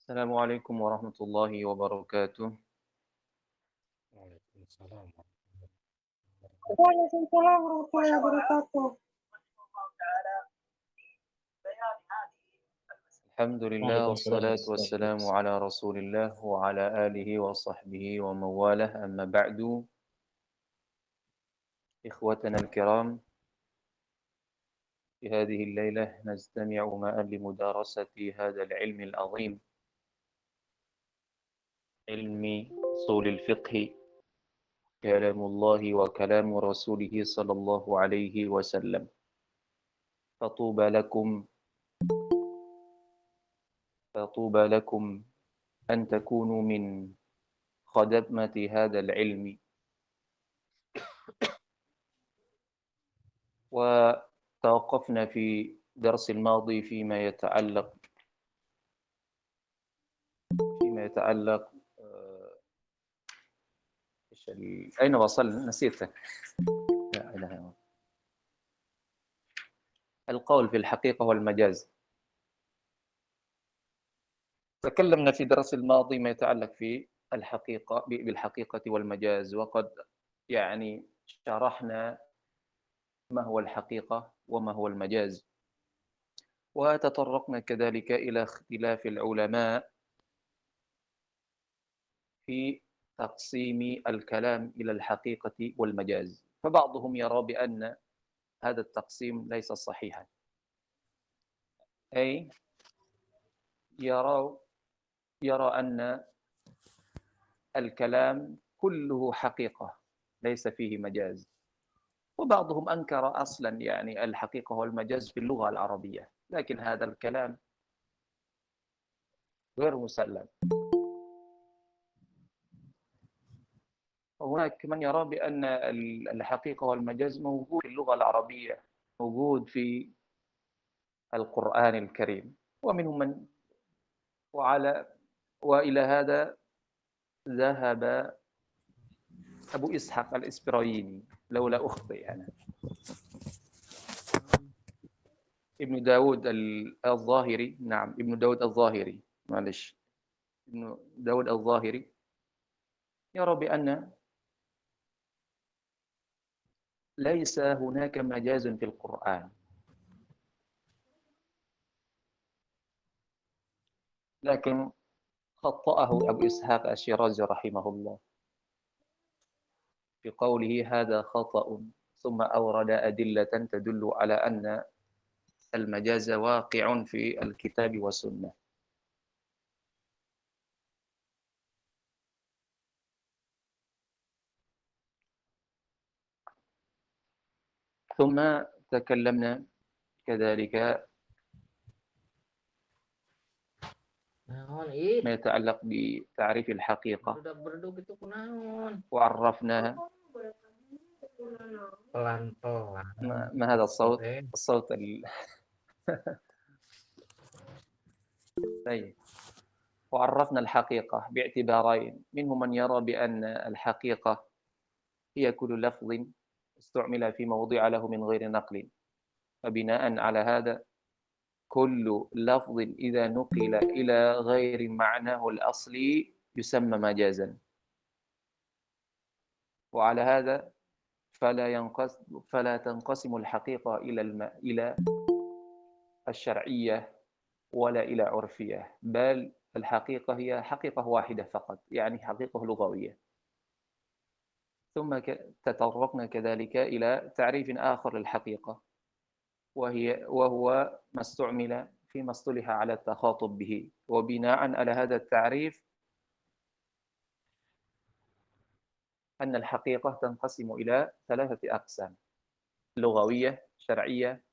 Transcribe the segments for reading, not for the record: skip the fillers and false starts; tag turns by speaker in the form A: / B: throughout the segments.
A: السلام عليكم ورحمة الله وبركاته.
B: وعليكم السلام ورحمة الله وبركاته.
C: وعليكم السلام ورحمة الله وبركاته.
A: الحمد لله
B: وعليكم السلام
A: والصلاة
B: ورحمة الله
A: والسلام
B: وبركاته.
A: على رسول الله وعلى آله وصحبه ومن والاه، أما بعد. إخوتنا الكرام، في هذه الليلة نجتمع معا لمدارسة هذا العلم العظيم، علم أصول الفقه، كلام الله وكلام رسوله صلى الله عليه وسلم. فطوبى لكم فطوبى لكم أن تكونوا من خدمة هذا العلم. وتوقفنا في الدرس الماضي فيما يتعلق أين وصلنا؟ نسيت. لا إله إلا الله. القول في الحقيقة والمجاز. تكلمنا في الدرس الماضي ما يتعلق في الحقيقة بالحقيقة والمجاز، وقد شرحنا ما هو الحقيقة وما هو المجاز، وتطرقنا كذلك إلى اختلاف العلماء في تقسيم الكلام إلى الحقيقة والمجاز. فبعضهم يرى بأن هذا التقسيم ليس صحيحا، أي يرى يرى أن الكلام كله حقيقة ليس فيه مجاز. وبعضهم أنكر أصلا الحقيقة والمجاز في اللغة العربية، لكن هذا الكلام غير مسلم. وهناك من يرى بأن الحقيقة والمجاز موجود في اللغة العربية، موجود في القرآن الكريم. ومنهم من وعلى وإلى هذا ذهب أبو إسحاق الإسبرايني، لولا أخطئ أنا، ابن داود الظاهري. نعم، ابن داود الظاهري، معلش، ابن داود الظاهري يرى بأن ليس هناك مجاز في القرآن، لكن خطأه أبو إسحاق الشيرازي رحمه الله في قوله هذا خطأ، ثم أورد أدلة تدل على أن المجاز واقع في الكتاب والسنة. ثم تكلمنا كذلك
B: Naon ih?
A: ما يتعلق بتعريف الحقيقة
B: Berduk itu kunaon?
A: وعرفناها.
B: Pelan-pelan
A: ما هذا
B: gitu
A: الصوت؟
B: teh.
A: الصوت طيب. وعرفنا الحقيقة باعتبارين: منهم من يرى بأن الحقيقة هي كل لفظ استعمل في موضع له من غير نقل، فبناء على هذا كل لفظ إذا نقل إلى غير معناه الأصلي يسمى مجازا. وعلى هذا فلا تنقسم الحقيقة إلى الشرعية ولا إلى عرفية، بل الحقيقة هي حقيقة واحدة فقط، يعني حقيقة لغوية. ثم تطرقنا كذلك إلى تعريف آخر للحقيقة، وهو ما استعمل فيما اصطلح على التخاطب به. وبناء على هذا التعريف أن الحقيقة تنقسم إلى ثلاثة أقسام: لغوية، شرعية،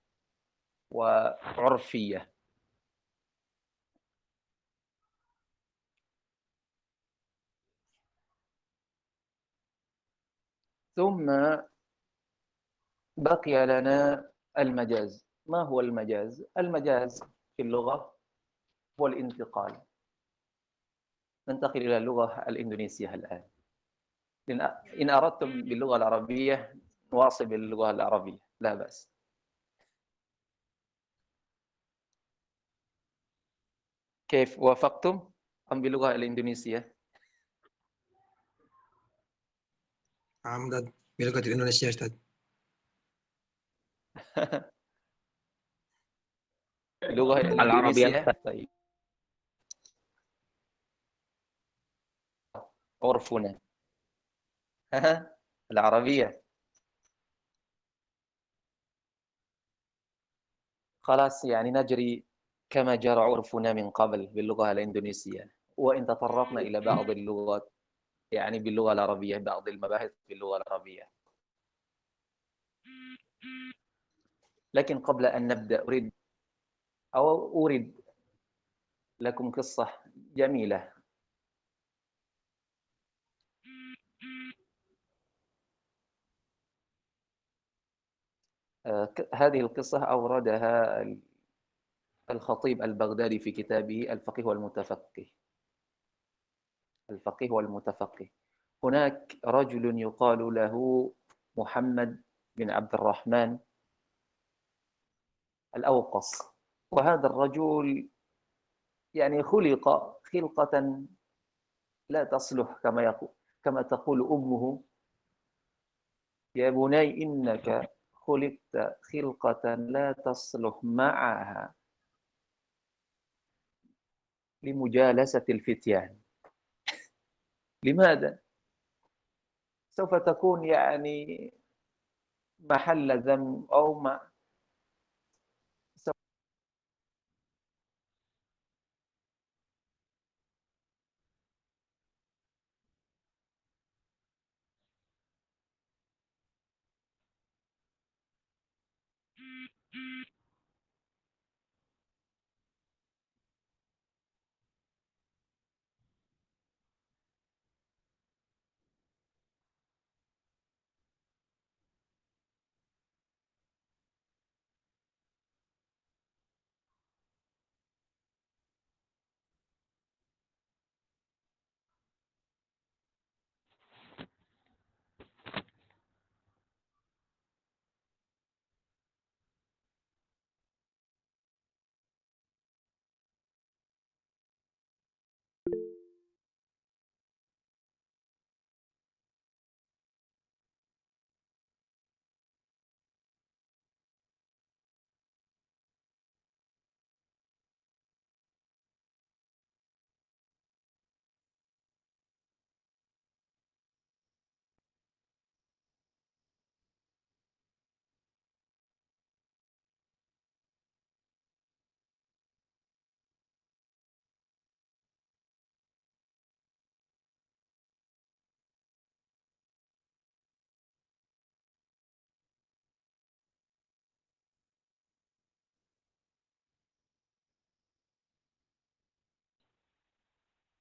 A: وعرفية. ثم بقي لنا المجاز. ما هو المجاز؟ المجاز في اللغة هو الانتقال. ننتقل إلى اللغة الإندونيسية الآن. إن أردتم باللغة العربية نواصل باللغة العربية، لا بأس. كيف وافقتم؟ باللغة الإندونيسية.
D: نعم أستاذ، بلغة الإندونيسية أستاذ.
A: باللغة
B: العربية
A: الإندونيسية.
B: أستاذ.
A: طيب، عرفنا. العربية. خلاص، يعني نجري كما جرى عرفنا من قبل باللغة الإندونيسية، وإن تطرقنا إلى بعض اللغات يعني باللغة العربية، بعض المباحث باللغة العربية. لكن قبل أن نبدأ أريد لكم قصة جميلة. هذه القصة أوردها الخطيب البغدادي في كتابه الفقيه والمتفقه. الفقيه والمتفقه. هناك رجل يقال له محمد بن عبد الرحمن الأوقص، وهذا الرجل يعني خلق خلقة لا تصلح، كما تقول أمه: يا بني إنك خلقت خلقة لا تصلح معها لمجالسة الفتيان. لماذا؟ سوف تكون يعني محل ذم أو ما.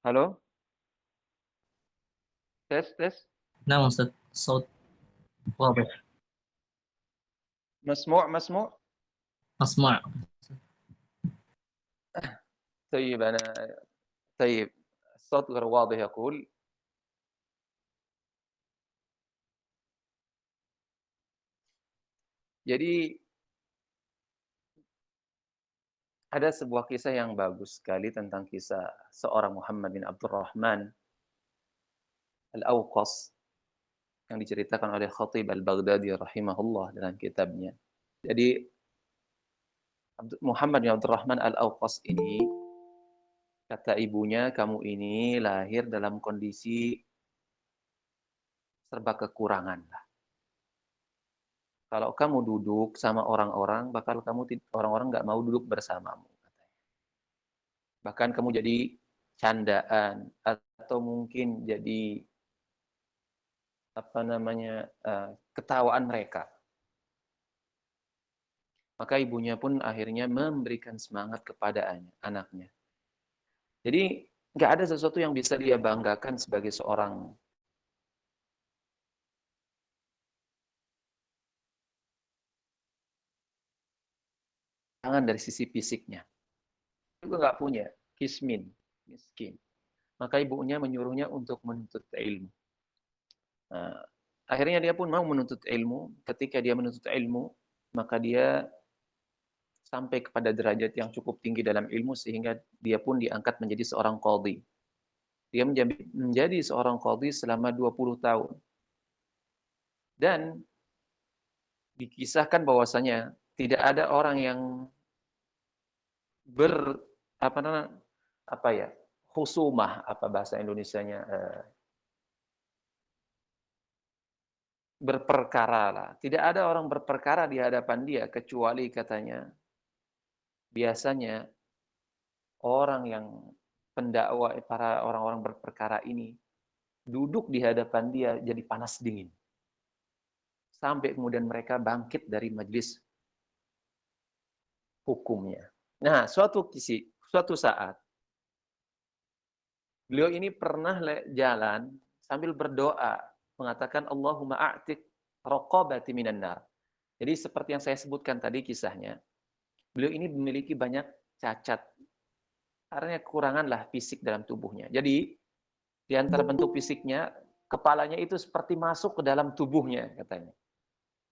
A: هلو، تست.
E: نعم أستاذ، الصوت واضح.
A: مسموع.
E: أسمع.
A: طيب، الصوت غير واضح. يقول jadi ada sebuah kisah yang bagus sekali tentang kisah seorang Muhammad bin Abdurrahman Al-Awqas yang diceritakan oleh Khatib Al-Baghdadi rahimahullah dalam kitabnya. Jadi Muhammad bin Abdurrahman Al-Awqas ini, kata ibunya, kamu ini lahir dalam kondisi serba kekurangan. Kalau kamu duduk sama orang-orang, orang-orang nggak mau duduk bersamamu. Bahkan kamu jadi candaan atau mungkin jadi ketawaan mereka. Maka ibunya pun akhirnya memberikan semangat kepada anaknya. Jadi nggak ada sesuatu yang bisa dia banggakan sebagai seorang dari sisi fisiknya. Juga nggak punya, miskin. Maka ibunya menyuruhnya untuk menuntut ilmu. Nah, akhirnya dia pun mau menuntut ilmu. Ketika dia menuntut ilmu, maka dia sampai kepada derajat yang cukup tinggi dalam ilmu sehingga dia pun diangkat menjadi seorang qadhi. Dia menjadi seorang qadhi selama 20 tahun. Dan dikisahkan bahwasanya tidak ada orang yang ber apa namanya apa ya khusumah apa bahasa Indonesianya berperkara lah. Tidak ada orang berperkara di hadapan dia kecuali katanya biasanya orang yang pendakwa para orang-orang berperkara ini duduk di hadapan dia jadi panas dingin sampai kemudian mereka bangkit dari majelis hukumnya. Nah, suatu saat beliau ini pernah jalan sambil berdoa mengatakan Allahumma a'tiq raqabati minan nar. Jadi seperti yang saya sebutkan tadi kisahnya, beliau ini memiliki banyak cacat. Karena kekurangan lah fisik dalam tubuhnya. Jadi di antara bentuk fisiknya, kepalanya itu seperti masuk ke dalam tubuhnya katanya.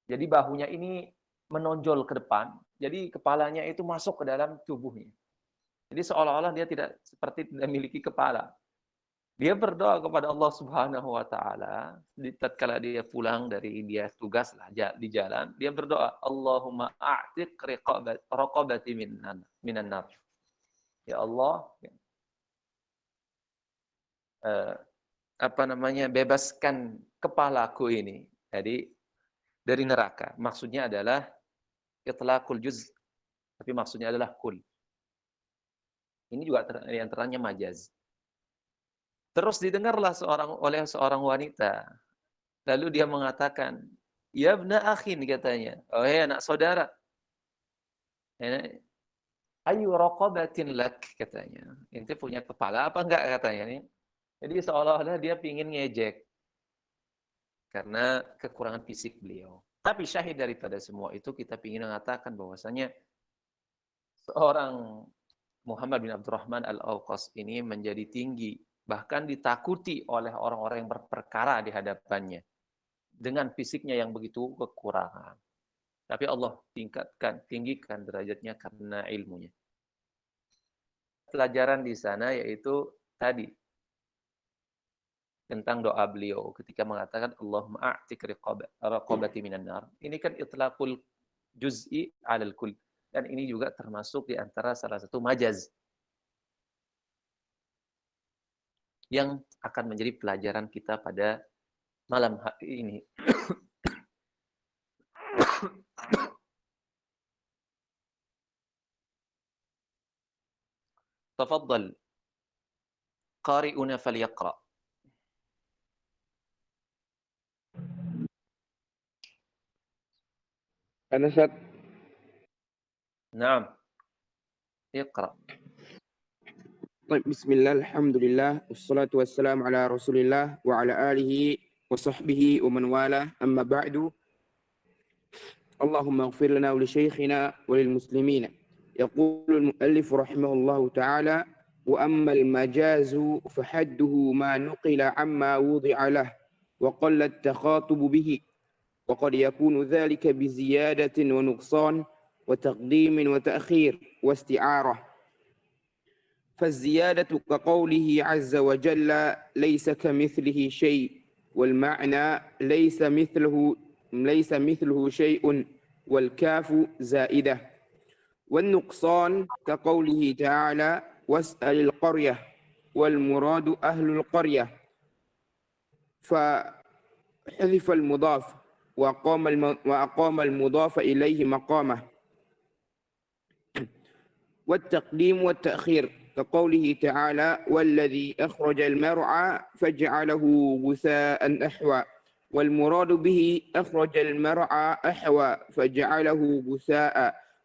A: Jadi bahunya ini menonjol ke depan. Jadi kepalanya itu masuk ke dalam tubuhnya. Jadi seolah-olah dia tidak memiliki kepala. Dia berdoa kepada Allah Subhanahu wa taala tatkala dia pulang dari dia tugas lah di jalan, dia berdoa, Allahumma a'tiq raqabati minan nar. Ya Allah, bebaskan kepalaku ini dari neraka. Maksudnya adalah itlaqul juz, tapi maksudnya adalah kul. Ini juga di antaranya majaz. Terus didengarlah oleh seorang wanita. Lalu dia mengatakan, "Ya ibna akhin," katanya. "Oh ya anak saudara. Ayu raqabatin lak," katanya. Ente punya kepala apa enggak katanya. Jadi seolah-olah dia ingin ngejek karena kekurangan fisik beliau. Tapi syahid daripada semua itu kita ingin mengatakan bahwasanya seorang Muhammad bin Abdurrahman Al-Awqas ini menjadi tinggi, bahkan ditakuti oleh orang-orang yang berperkara di hadapannya dengan fisiknya yang begitu kekurangan. Tapi Allah tinggikan derajatnya karena ilmunya. Pelajaran di sana yaitu tadi tentang doa beliau ketika mengatakan Allahumma a'tiq raqabati minan nar. Ini kan itlaqul juz'i 'alal kull. Dan ini juga termasuk di antara salah satu majaz yang akan menjadi pelajaran kita pada malam hari ini. Tafaddal. Qari'una falyaqra.
F: أنا أستاذ.
A: نعم. اقرأ.
F: طيب بسم الله الحمد لله والصلاة والسلام على رسول الله وعلى آله وصحبه ومن والاه أما بعد اللهم اغفر لنا ولشيخنا وللمسلمين. يقول المؤلف رحمه الله تعالى: وأما المجاز فحده ما نقل عما وضع له وقل التخاطب به، وقد يكون ذلك بزيادة ونقصان وتقديم وتأخير واستعارة. فالزيادة كقوله عز وجل ليس كمثله شيء، والمعنى ليس مثله شيء، والكاف زائدة. والنقصان كقوله تعالى واسأل القرية، والمراد أهل القرية، فحذف المضاف وأقام المضاف إليه مقامه. والتقديم والتأخير كقوله تعالى والذي أخرج المرعى فجعله غثاء أحوى، والمراد به أخرج المرعى أحوى فجعله غثاء،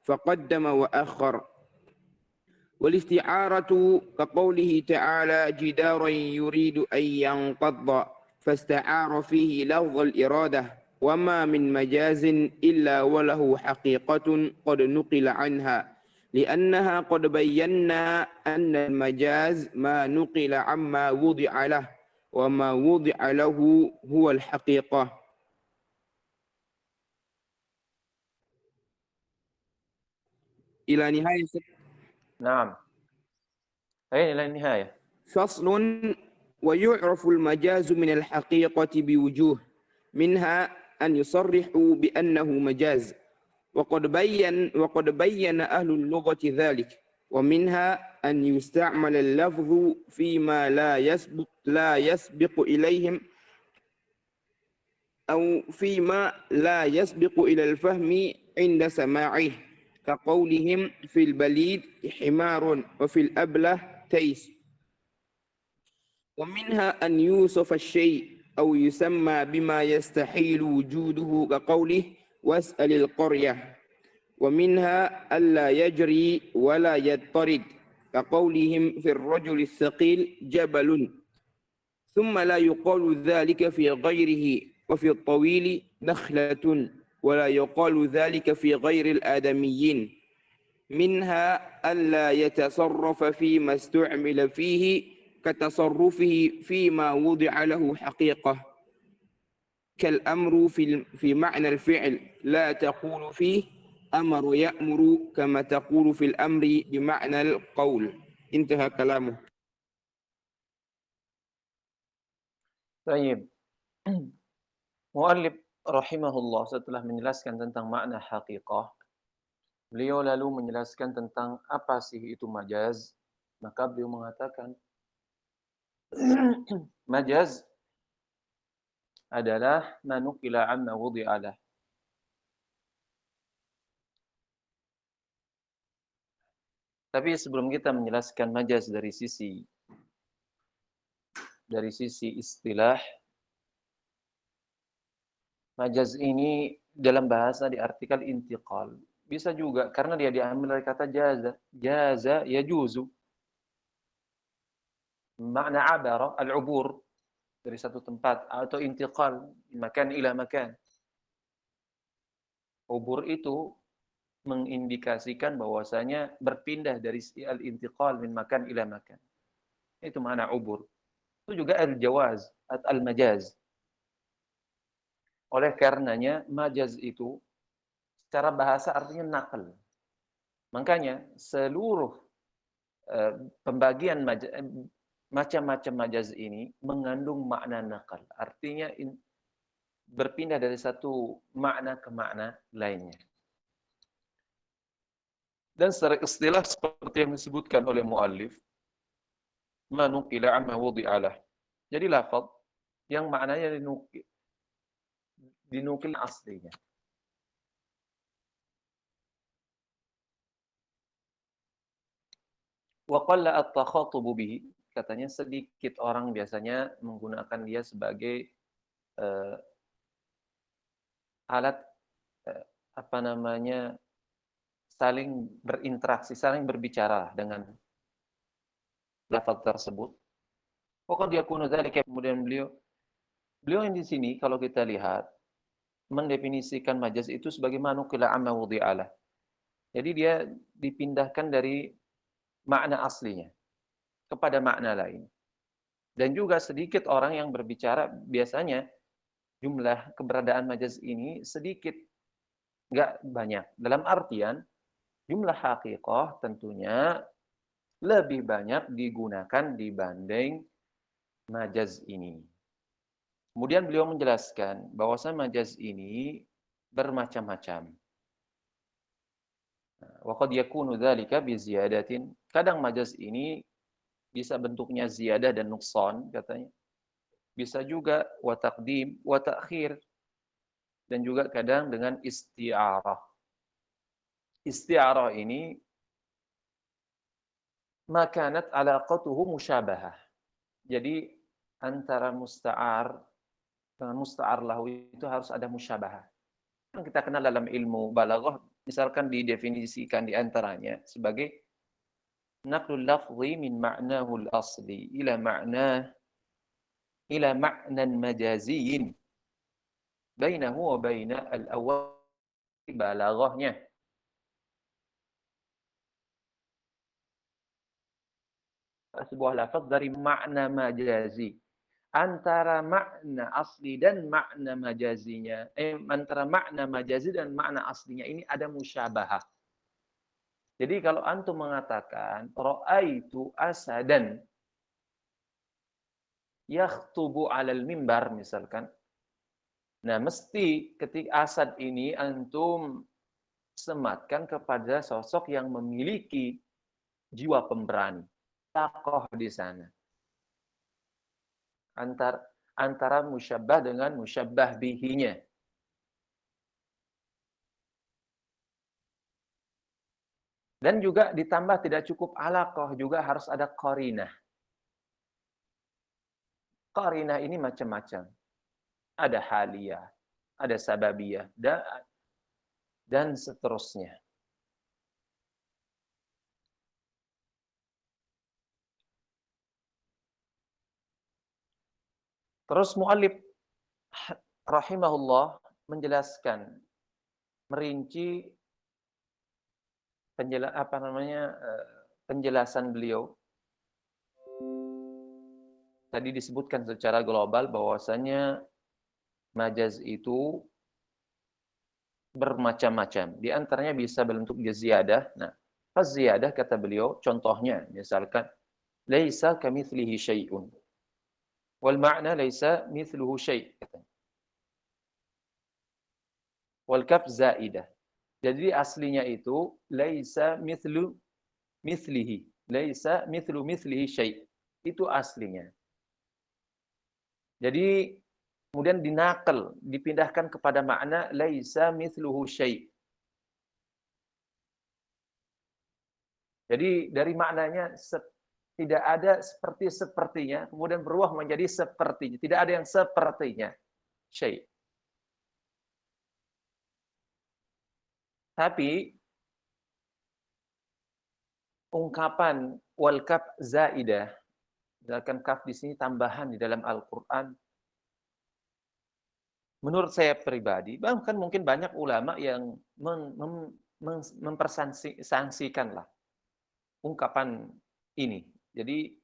F: فقدم وأخر. والاستعارة كقوله تعالى جدارا يريد أن ينقض فاستعار فيه لفظ الإرادة، وما من مجاز إلا وله حقيقة قد نقل عنها، لأنها قد بينا أن المجاز ما نقل عما وضع له، وما وضع له هو الحقيقة. إلى نهاية.
A: نعم. أين إلى النهاية؟
F: فصل ويعرف المجاز من الحقيقة بوجوه منها أن يصرحوا بأنه مجاز وقد بين أهل اللغة ذلك ومنها أن يستعمل اللفظ فيما لا يسبق إليهم أو فيما لا يسبق إلى الفهم عند سماعه كقولهم في البليد حمار وفي الأبله تيس ومنها أن يوصف الشيء أو يسمى بما يستحيل وجوده كقوله واسأل القرية ومنها ألا يجري ولا يضطرد كقولهم في الرجل الثقيل جبل ثم لا يقال ذلك في غيره وفي الطويل نخلة ولا يقال ذلك في غير الآدميين منها ألا يتصرف فيما استعمل فيه كتصرفه فيما وضع له حقيقة كالأمر في معنى الفعل لا تقول فيه أمر يأمر كما تقول في الأمر بمعنى القول. انتهى كلامه.
A: Baik. Muallif rahimahullah setelah menjelaskan tentang makna haqiqah, beliau lalu menjelaskan tentang apa sih itu majaz. Maka beliau mengatakan majaz adalah manukila amma wudi'alah. Tapi sebelum kita menjelaskan majaz dari sisi istilah, majaz ini dalam bahasa diartikan intiqal. Bisa juga karena dia diambil dari kata jaza. Jaza yajuzu. Makna abara, al-ubur, dari satu tempat, atau intiqal, makan ila makan. Ubur itu mengindikasikan bahwasanya berpindah dari al-intiqal min makan ila makan. Itu makna ubur. Itu juga al-jawaz, al-majaz. Oleh karenanya, majaz itu secara bahasa artinya nakal. Makanya seluruh pembagian macam-macam majaz ini mengandung makna nakal. Artinya berpindah dari satu makna ke makna lainnya. Dan secara istilah seperti yang disebutkan oleh muallif, manukila amma wudi'alah. Jadi lafaz yang maknanya dinukil aslinya. Wa qalla at-takhatub bihi, katanya sedikit orang biasanya menggunakan dia sebagai alat saling berinteraksi, saling berbicara dengan lafaz tersebut. Pokoknya dia kuno dzalika, kemudian beliau yang di sini kalau kita lihat mendefinisikan majaz itu sebagai manukila amma wudi'alah. Jadi dia dipindahkan dari makna aslinya kepada makna lain. Dan juga sedikit orang yang berbicara, biasanya jumlah keberadaan majaz ini sedikit, enggak banyak. Dalam artian jumlah haqiqah tentunya lebih banyak digunakan dibanding majaz ini. Kemudian beliau menjelaskan bahwasanya majaz ini bermacam-macam. Wa qad yakunu dzalika bi ziyadatin. Kadang majaz ini bisa bentuknya ziyadah dan nuqsan katanya. Bisa juga wa taqdim wa ta'khir, dan juga kadang dengan isti'arah. Isti'arah ini makanat alaqatuhu musyabahah. Jadi antara musta'ar dengan musta'ar lahu itu harus ada musyabahah. Yang kita kenal dalam ilmu balaghah, misalkan didefinisikan di antaranya sebagai naqlul lafzi min ma'nahu al-asli ila ma'nan majaziyyin bainahu wa baina al-awwal, balaghahnya. Sebuah lafaz dari makna majazi, antara makna asli dan makna majazinya, antara makna majazi dan makna aslinya ini ada musyabahah. Jadi kalau antum mengatakan ra'aitu asadan, yakhtubu 'alal mimbar misalkan. Nah, mesti ketika asad ini antum sematkan kepada sosok yang memiliki jiwa pemberani, tokoh di sana. Antara musyabbah dengan musyabbah bihinya. Dan juga ditambah tidak cukup alaqah, juga harus ada qarinah. Qarinah ini macam-macam. Ada haliyah, ada sababiyah, dan seterusnya. Terus mu'allif rahimahullah menjelaskan, merinci penjelasan beliau. Tadi disebutkan secara global bahwasanya majaz itu bermacam-macam. Di antaranya bisa berbentuk ziyadah. Nah, ziyadah kata beliau, contohnya misalkan laisa kamitslihi syai'un. Wal ma'na laisa mithluhu syai'. Wal kaf zaidah. Jadi aslinya itu laisa mithlu mithlihi. Laisa mithlu mithlihi syai'. Itu aslinya. Jadi kemudian dinakal, dipindahkan kepada makna laisa mithluhu syai'. Jadi dari maknanya tidak ada sepertinya, kemudian berubah menjadi sepertinya. Tidak ada yang sepertinya. Syai'. Tapi ungkapan wal kaf zaidah, misalkan kaf di sini tambahan di dalam Al-Qur'an. Menurut saya pribadi, bahkan mungkin banyak ulama yang mempersangsikan lah ungkapan ini. Jadi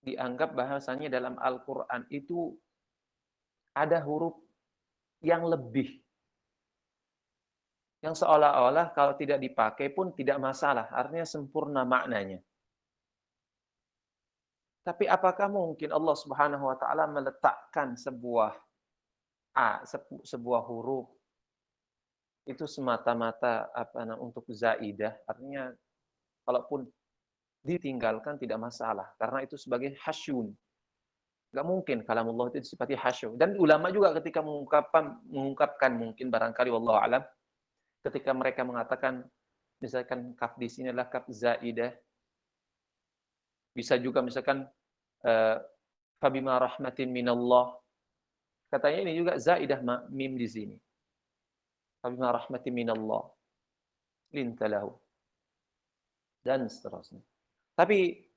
A: dianggap bahasanya dalam Al-Qur'an itu ada huruf yang lebih. Yang seolah-olah kalau tidak dipakai pun tidak masalah, artinya sempurna maknanya. Tapi apakah mungkin Allah Subhanahu wa taala meletakkan sebuah huruf itu semata-mata untuk zaidah, artinya kalaupun ditinggalkan tidak masalah karena itu sebagai hasyun. Enggak mungkin kalamullah itu disifati hasyu. Dan ulama juga ketika mengungkapkan mungkin barangkali wallahu alam, ketika mereka mengatakan misalkan kaf di sini adalah kaf zaidah, bisa juga misalkan fabima rahmatin minallah, katanya ini juga zaidah mim di sini. Fabima rahmatin minallah lintalahu dan seterusnya. Tapi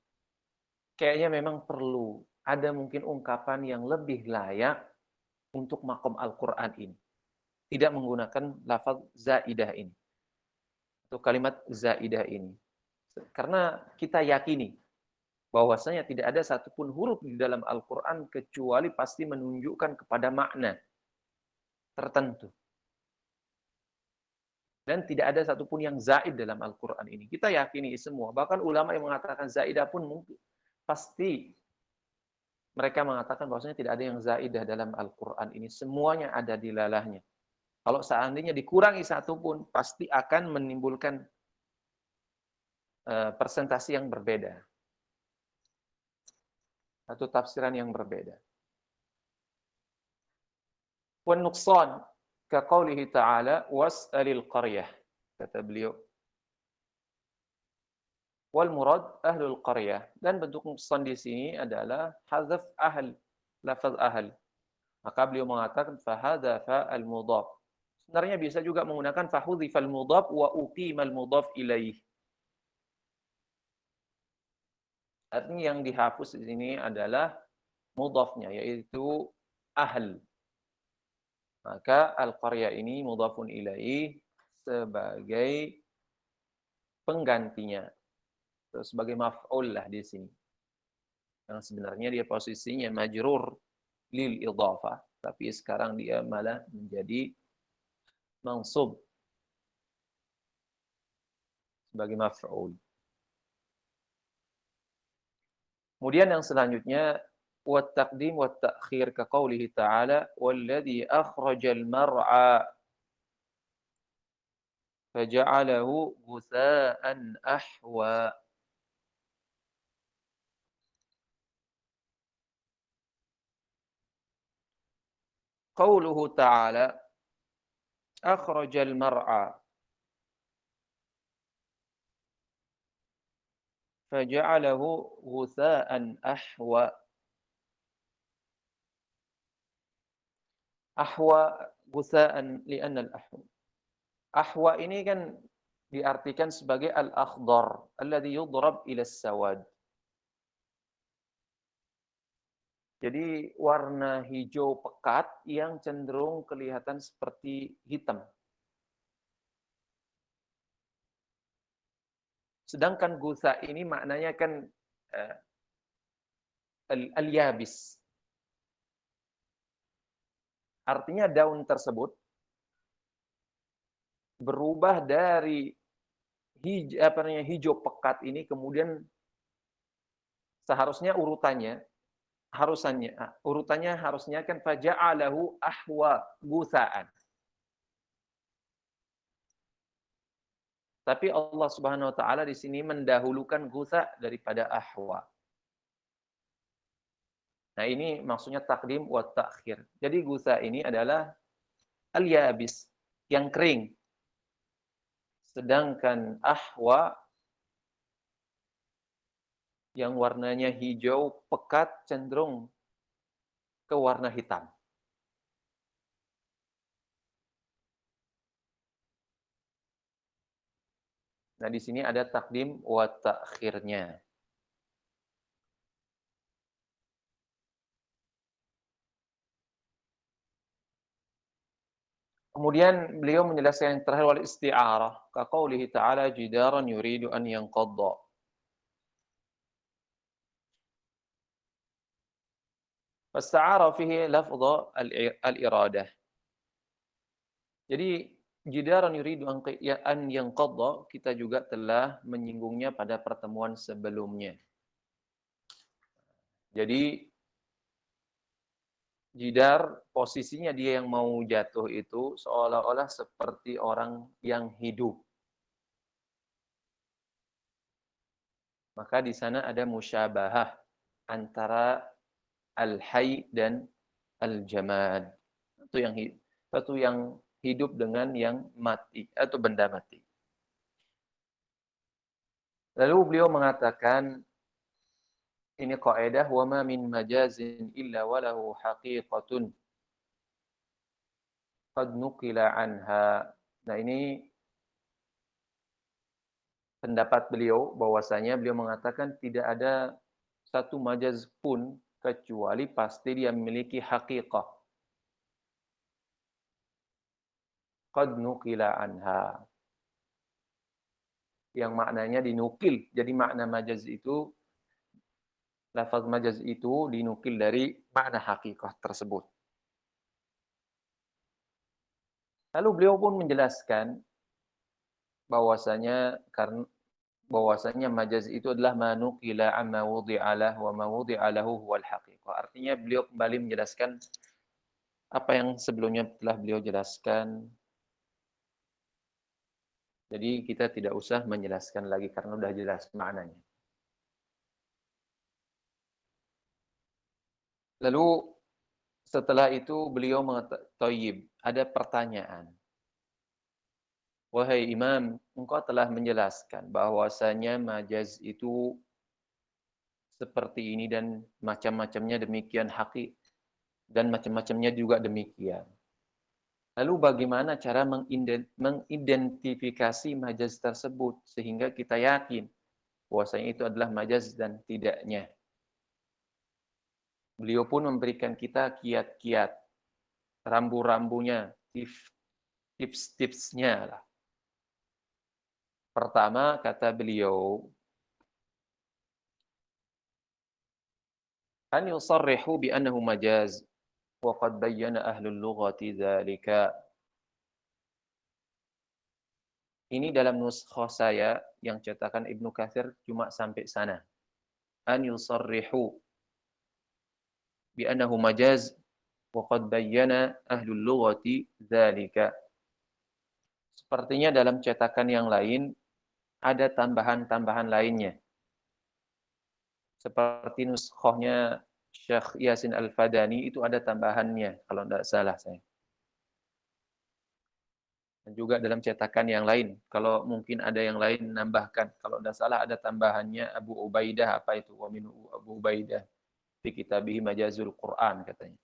A: kayaknya memang perlu ada mungkin ungkapan yang lebih layak untuk makom Al-Qur'an ini. Tidak menggunakan lafaz zaidah ini. Atau kalimat zaidah ini. Karena kita yakini bahwasanya tidak ada satupun huruf di dalam Al-Qur'an kecuali pasti menunjukkan kepada makna tertentu. Dan tidak ada satupun yang zaid dalam Al-Qur'an ini. Kita yakini semua. Bahkan ulama yang mengatakan zaidah pun mungkin pasti mereka mengatakan bahwasanya tidak ada yang zaidah dalam Al-Qur'an ini. Semuanya ada di lalahnya. Kalau seandainya dikurangi satu pun, pasti akan menimbulkan presentasi yang berbeda. Atau tafsiran yang berbeda. Wan nuqsan kaqaulihi ta'ala was'alil qaryah, kata beliau. Wal murad ahlul qaryah, dan bentuk nuqsan di sini adalah hadzaf lafaz ahl. Maka beliau mengatakan fahadza fa'al mudhaf. Sebenarnya bisa juga menggunakan fahudhifal mudhaf wa uqimal mudhaf ilaih. Artinya yang dihapus di sini adalah mudhafnya, yaitu ahl. Maka al-qaryah ini mudhafun ilaih sebagai penggantinya. Atau sebagai maf'ul lah di sini. Yang sebenarnya dia posisinya majrur lil idhafah, tapi sekarang dia malah menjadi mansub sebagai maf'ul. Kemudian yang selanjutnya والتقديم والتأخير كقوله تعالى والذي أخرج المرعى فجعله غثاء أحوى. قوله تعالى أخرج المرعى فجعله غثاء أحوى. أحوى غثاء لأن أحوى ini kan diartikan sebagai al-akhdar alladhi yudrab ila as-sawad. Jadi warna hijau pekat yang cenderung kelihatan seperti hitam. Sedangkan gusa ini maknanya kan al-yabis. Artinya daun tersebut berubah dari hijau pekat ini kemudian seharusnya urutannya harusnya kan faja'alahu ahwa gusaan. Tapi Allah Subhanahu wa taala di sini mendahulukan gusa daripada ahwa. Nah, ini maksudnya takdim wa ta'khir. Jadi gusa ini adalah al-yabis, yang kering. Sedangkan ahwa yang warnanya hijau pekat cenderung ke warna hitam. Nah, di sini ada takdim wa ta'khirnya. Kemudian beliau menjelaskan yang terakhir wal isti'arah, ka qaulihi ta'ala jidaran yuridu an yanqadda. Fasta'ara fihi lafdha al-iradah. Jadi jidaran yuridu an yanqadda kita juga telah menyinggungnya pada pertemuan sebelumnya. Jadi jidar posisinya dia yang mau jatuh itu seolah-olah seperti orang yang hidup. Maka di sana ada musyabahah antara al-hayy dan al-jamad. Satu yang hidup dengan yang mati atau benda mati. Lalu beliau mengatakan ini kaidah wa ma min majazin illa walahu haqiqatun qad nuqila anha. Nah, ini pendapat beliau bahwasanya beliau mengatakan tidak ada satu majaz pun kecuali pasti dia memiliki haqiqah. Qad nuqila anha. Yang maknanya dinukil. Jadi makna majaz itu, lafaz majaz itu dinukil dari makna haqiqah tersebut. Lalu beliau pun menjelaskan bahwasanya majaz itu adalah manukila amma wudi'alah wa ma wudi'alahu huwal haqiqah. Artinya beliau kembali menjelaskan apa yang sebelumnya telah beliau jelaskan. Jadi kita tidak usah menjelaskan lagi karena sudah jelas maknanya. Lalu setelah itu beliau mengatakan, "Thayyib, ada pertanyaan. Wahai Imam, engkau telah menjelaskan bahwasanya majaz itu seperti ini dan macam-macamnya demikian haqi dan macam-macamnya juga demikian. Lalu bagaimana cara mengidentifikasi majaz tersebut sehingga kita yakin bahwasanya itu adalah majaz dan tidaknya?" Beliau pun memberikan kita kiat-kiat, rambu-rambunya, tips-tipsnya lah. Pertama, kata beliau, an yusarrihu bi annahu majaz wa qad bayyana ahlul lughati dzalika. Ini dalam nuskhah saya yang cetakan Ibnu Katsir cuma sampai sana. An yusarrihu. بأنه مجاز وقد بين أهل اللغة ذلك. Sepertinya dalam cetakan yang lain ada tambahan-tambahan lainnya. Seperti nuskhahnya Syekh Yasin Al-Fadani itu ada tambahannya kalau tidak salah saya. Dan juga dalam cetakan yang lain, kalau mungkin ada yang lain nambahkan. Kalau tidak salah ada tambahannya Abu Ubaidah, apa itu? Wa min Abu Ubaidah fi kitabih Majazul Quran katanya.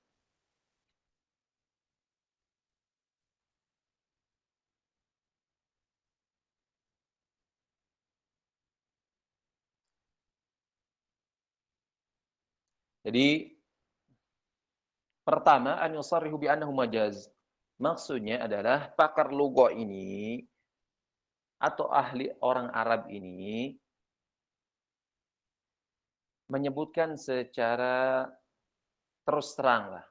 A: Jadi pertama an yusarrihu bi annahu majaz. Maksudnya adalah pakar lugha ini atau ahli orang Arab ini menyebutkan secara terus terang lah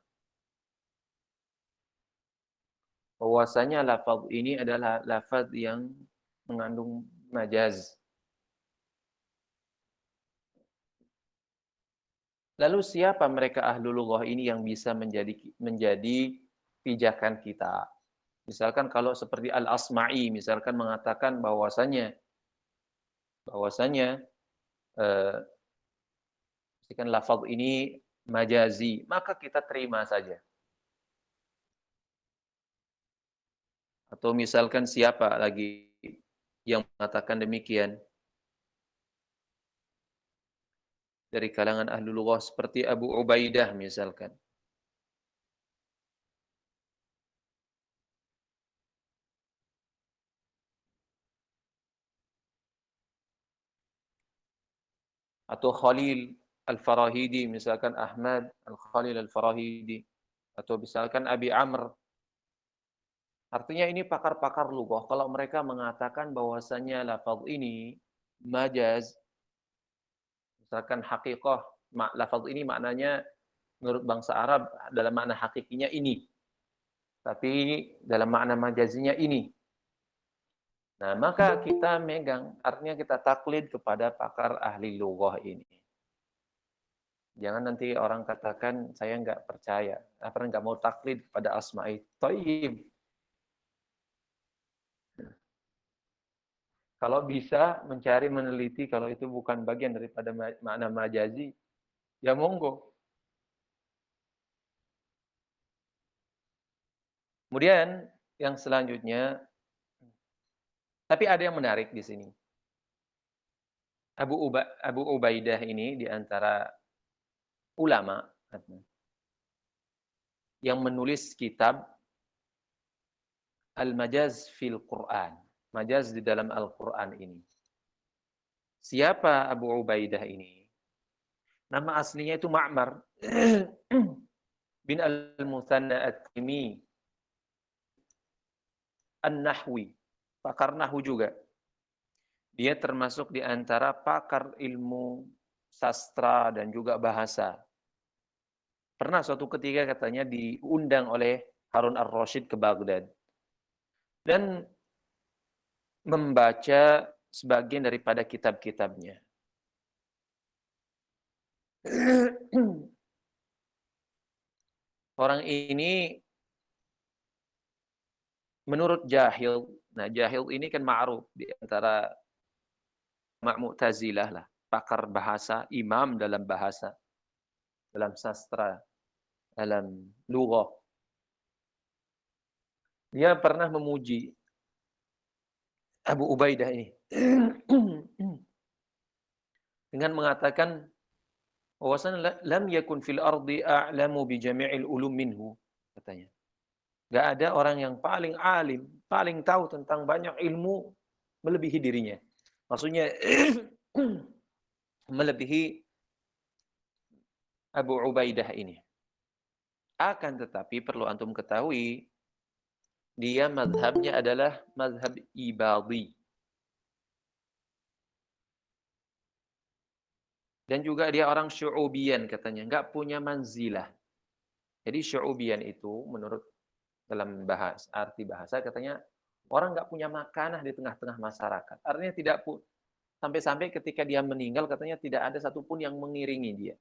A: bahwasanya lafaz ini adalah lafaz yang mengandung majaz. Lalu siapa mereka ahlul lughah ini yang bisa menjadi pijakan kita? Misalkan kalau seperti Al-Asma'i misalkan mengatakan bahwasanya misalkan lafaz ini majazi, maka kita terima saja. Atau misalkan siapa lagi yang mengatakan demikian? Dari kalangan ahli lughah seperti Abu Ubaidah misalkan. Atau Khalil Al-Farahidi, misalkan Ahmad Al-Khalil Al-Farahidi. Atau misalkan Abi Amr. Artinya ini pakar-pakar lughah. Kalau mereka mengatakan bahwasanya lafaz ini majaz, misalkan haqiqah, lafaz ini maknanya menurut bangsa Arab dalam makna hakikinya ini. Tapi dalam makna majazinya ini. Nah, maka kita megang, artinya kita taklid kepada pakar ahli lughah ini. Jangan nanti orang katakan, saya nggak percaya. Apa nggak mau taklid kepada Asma'i. Thayyib. Kalau bisa mencari, meneliti, kalau itu bukan bagian daripada makna majazi, ya monggo. Kemudian yang selanjutnya, tapi ada yang menarik di sini. Abu Ubaidah ini di antara ulama yang menulis kitab Al-Majaz fil Quran. Majaz di dalam Al-Quran ini. Siapa Abu Ubaidah ini? Nama aslinya itu Ma'mar bin Al-Muthanna At-Timi An-Nahwi. Pakar Nahwu juga. Dia termasuk di antara pakar ilmu sastra dan juga bahasa. Pernah suatu ketika katanya diundang oleh Harun Ar-Rasyid ke Baghdad. Dan membaca sebagian daripada kitab-kitabnya. Orang ini menurut Jahil, nah Jahil ini kan ma'ruf di antara Mu'tazilah lah, pakar bahasa, imam dalam bahasa, dalam sastra, dalam lughah. Dia pernah memuji Abu Ubaidah ini dengan mengatakan bahwasanya lam yakun fil ardi a'lamu bi jami'il ulum minhu, katanya. Enggak ada orang yang paling alim, paling tahu tentang banyak ilmu melebihi dirinya. Maksudnya melebihi Abu Ubaidah ini. Akan tetapi perlu antum ketahui, dia mazhabnya adalah mazhab ibadi. Dan juga dia orang syu'ubiyan katanya, enggak punya manzilah. Jadi syu'ubiyan itu menurut dalam arti bahasa katanya orang enggak punya makanah di tengah-tengah masyarakat. Artinya tidak sampai-sampai ketika dia meninggal katanya tidak ada satupun yang mengiringi dia.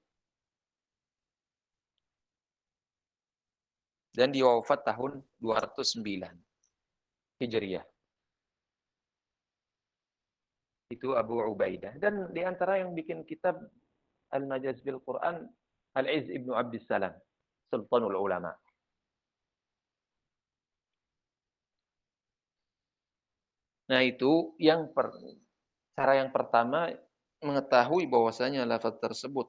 A: dan dia wafat tahun 209 Hijriah. Itu Abu Ubaidah. Dan di antara yang bikin kitab Al-Majaz bil Quran, Al-Izz ibnu Abdissalam, Sultanul Ulama. Nah itu cara yang pertama mengetahui bahwasanya lafaz tersebut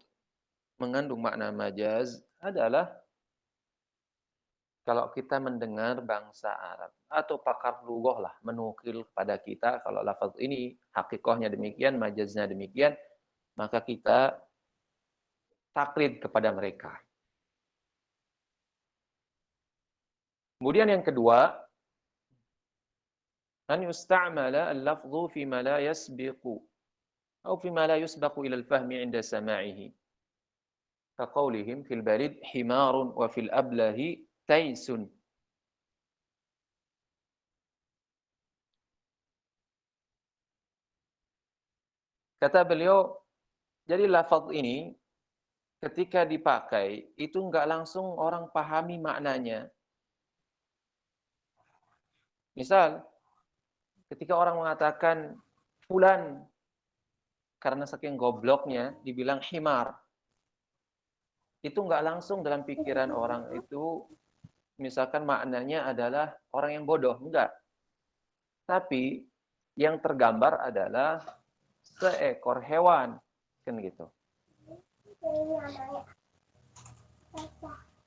A: mengandung makna majaz adalah kalau kita mendengar bangsa Arab atau pakar lughah lah menukil kepada kita kalau lafaz ini hakikahnya demikian, majaznya demikian, maka kita taklid kepada mereka. Kemudian yang kedua, an yusta'mala al-lafdhu fima la yasbiqu atau fima la yusbaqu ila al-fahmi 'inda sama'ihi. Kaqaulihim fil balid himarun wa fil ablahi taisun. Kata beliau, jadi lafaz ini ketika dipakai itu enggak langsung orang pahami maknanya. Misal, ketika orang mengatakan fulan karena saking gobloknya dibilang himar. Itu enggak langsung dalam pikiran orang itu misalkan maknanya adalah orang yang bodoh, enggak. Tapi yang tergambar adalah seekor hewan, kan gitu.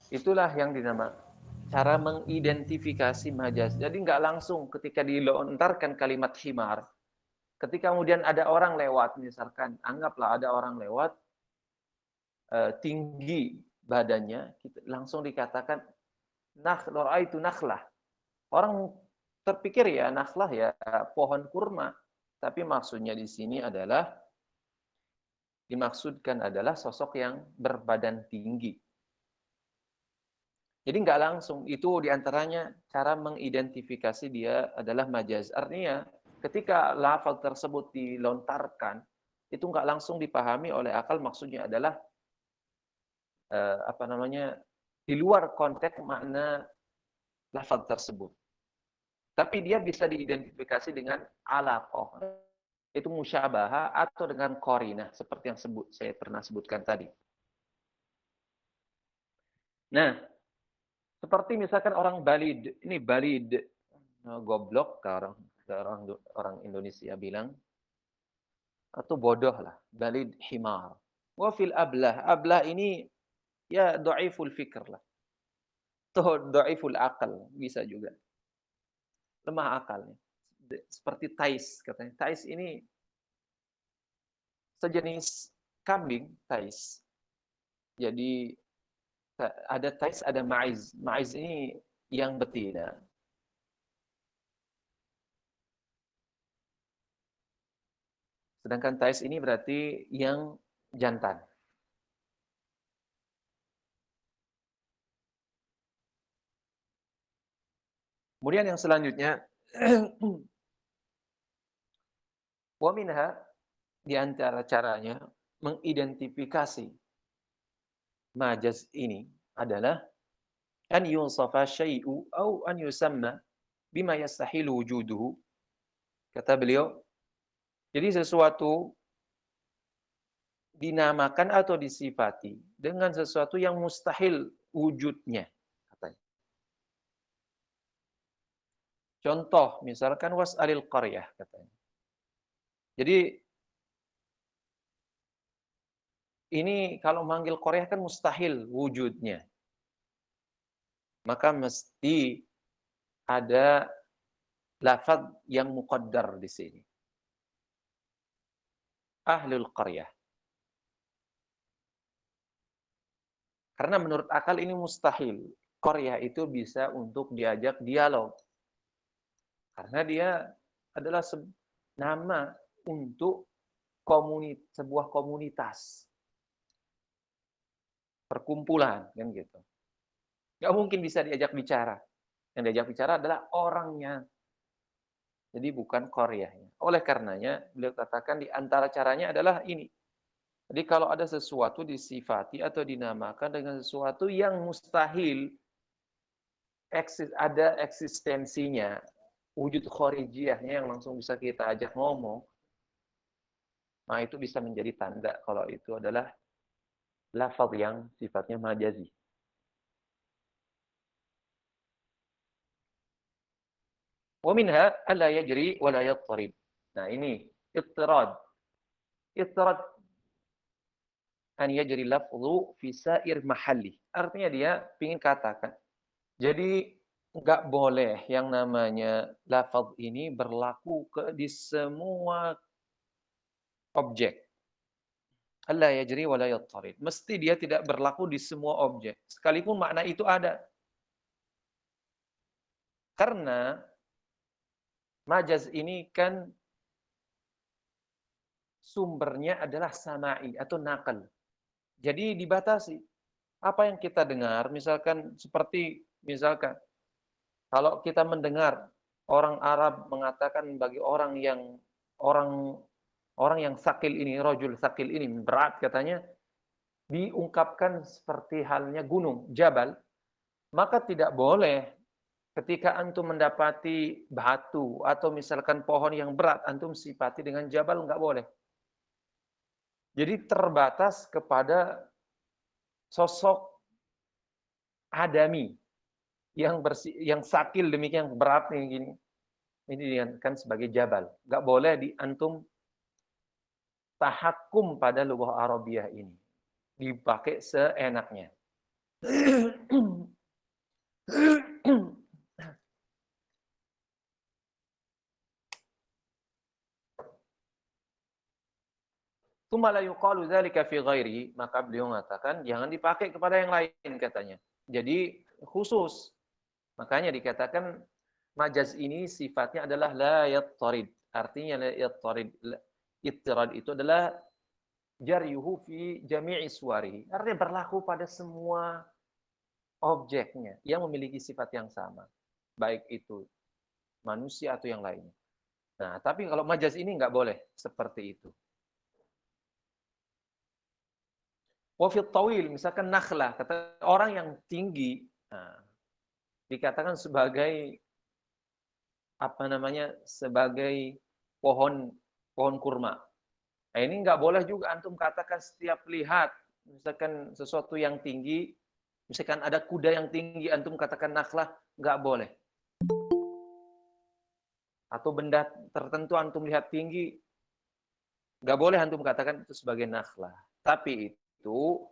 A: Itulah yang dinamakan cara mengidentifikasi majaz. Jadi enggak langsung ketika dilontarkan kalimat himar, ketika kemudian ada orang lewat, misalkan anggaplah ada orang lewat tinggi badannya, langsung dikatakan itu nakhlah. Orang terpikir ya nakhlah ya pohon kurma, tapi maksudnya di sini adalah dimaksudkan adalah sosok yang berbadan tinggi. Jadi nggak langsung, itu diantaranya cara mengidentifikasi dia adalah majaz. Artinya ketika lafaz tersebut dilontarkan, itu nggak langsung dipahami oleh akal, maksudnya adalah di luar konteks makna lafaz tersebut. Tapi dia bisa diidentifikasi dengan alaqah, itu musyabahah atau dengan qarinah seperti yang saya pernah sebutkan tadi. Nah, seperti misalkan orang balid, ini balid goblok orang Indonesia bilang, atau bodoh lah, balid himar. Wa fil ablah ini ya dhaiful fikr lah. Atau dhaiful akal bisa juga. Lemah akalnya. Seperti tais katanya. Tais ini sejenis kambing, tais. Jadi ada tais, ada maiz. Maiz ini yang betina. Sedangkan tais ini berarti yang jantan. Kemudian yang selanjutnya, wa minha, di antara caranya mengidentifikasi majaz ini adalah an yunsafa syai'u au an yusamma bima yastahilu wujuduhu. Kata beliau, jadi sesuatu dinamakan atau disifati dengan sesuatu yang mustahil wujudnya. Contoh, misalkan was'alil qaryah katanya. Jadi ini kalau manggil qaryah kan mustahil wujudnya. Maka mesti ada lafaz yang muqaddar di sini. Ahlul qaryah. Karena menurut akal ini mustahil. Qaryah itu bisa untuk diajak dialog. Karena dia adalah nama untuk sebuah komunitas. Perkumpulan, kan gitu. Nggak mungkin bisa diajak bicara. Yang diajak bicara adalah orangnya. Jadi bukan qaryahnya. Oleh karenanya, beliau katakan di antara caranya adalah ini. Jadi kalau ada sesuatu disifati atau dinamakan dengan sesuatu yang mustahil ada eksistensinya, wujud khorijiyahnya yang langsung bisa kita ajak ngomong, nah itu bisa menjadi tanda kalau itu adalah lafaz yang sifatnya majazi. Wa minha alla yajri wa la yattarib. Nah ini ittirad. Ittirad an yajri lafzu fi sa'ir mahalli. Artinya dia ingin katakan, jadi enggak boleh yang namanya lafaz ini berlaku di semua objek. Alla yajri wa la yattarib. Mesti dia tidak berlaku di semua objek. Sekalipun makna itu ada. Karena majaz ini kan sumbernya adalah sama'i atau naqal. Jadi dibatasi. Apa yang kita dengar, misalkan kalau kita mendengar orang Arab mengatakan bagi orang yang sakil ini, rajul sakil ini berat katanya, diungkapkan seperti halnya gunung, jabal, maka tidak boleh ketika antum mendapati batu atau misalkan pohon yang berat, antum sifati dengan jabal, enggak boleh. Jadi terbatas kepada sosok adami yang sakil demikian berat gini. Ini kan sebagai jabal. Enggak boleh antum tahakkum pada lughah Arabiyah ini. Dipakai seenaknya. Tsumma la yuqalu dzalika fi ghairihi, maka beliau mengatakan jangan dipakai kepada yang lain katanya. Jadi khusus. Makanya dikatakan majaz ini sifatnya adalah la yattarid. Artinya la yattarid. Ittirad itu adalah jaryuhu fi jami'i suwarihi. Artinya berlaku pada semua objeknya yang memiliki sifat yang sama. Baik itu manusia atau yang lainnya. Nah, tapi kalau majaz ini enggak boleh seperti itu. Wafil tawil, misalkan nakhlah, kata orang yang tinggi, nah, dikatakan sebagai sebagai pohon kurma. Nah, ini nggak boleh juga antum katakan setiap lihat, misalkan sesuatu yang tinggi, misalkan ada kuda yang tinggi, antum katakan nakhlah, nggak boleh. Atau benda tertentu antum lihat tinggi, nggak boleh antum katakan itu sebagai nakhlah. Tapi itu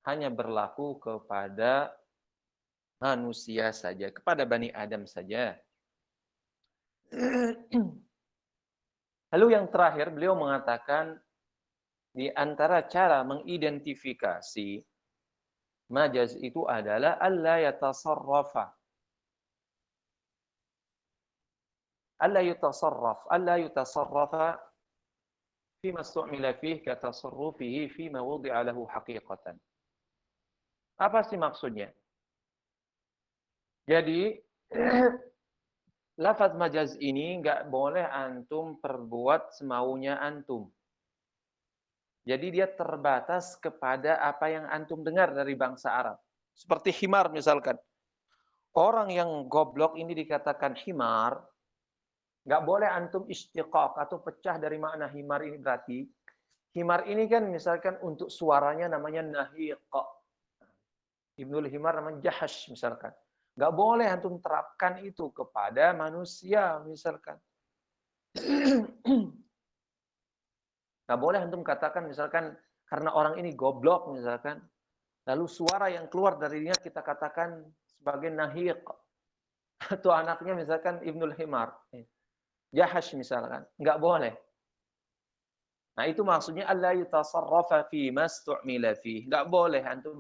A: hanya berlaku kepada manusia saja, kepada Bani Adam saja. Lalu yang terakhir, beliau mengatakan di antara cara mengidentifikasi majaz itu adalah alla yatasarrafa. Alla yutasarrafa fima stu'mila fihi katasarrufihi fima wudi'a lahu haqiqatan. Apa sih maksudnya? Jadi lafaz majaz ini enggak boleh antum perbuat semaunya antum. Jadi dia terbatas kepada apa yang antum dengar dari bangsa Arab. Seperti himar misalkan. Orang yang goblok ini dikatakan himar, enggak boleh antum istiqaq atau pecah dari makna himar ini berarti. Himar ini kan misalkan untuk suaranya namanya nahiq. Ibnul Himar namanya jahash misalkan. Enggak boleh antum terapkan itu kepada manusia misalkan. Enggak boleh antum katakan misalkan karena orang ini goblok misalkan. Lalu suara yang keluar darinya kita katakan sebagai nahiq. Atau anaknya misalkan Ibnul Himar. Jahash misalkan. Enggak boleh. Nah itu maksudnya alla yutasarrafa fi mastu'mila fihi. Enggak boleh antum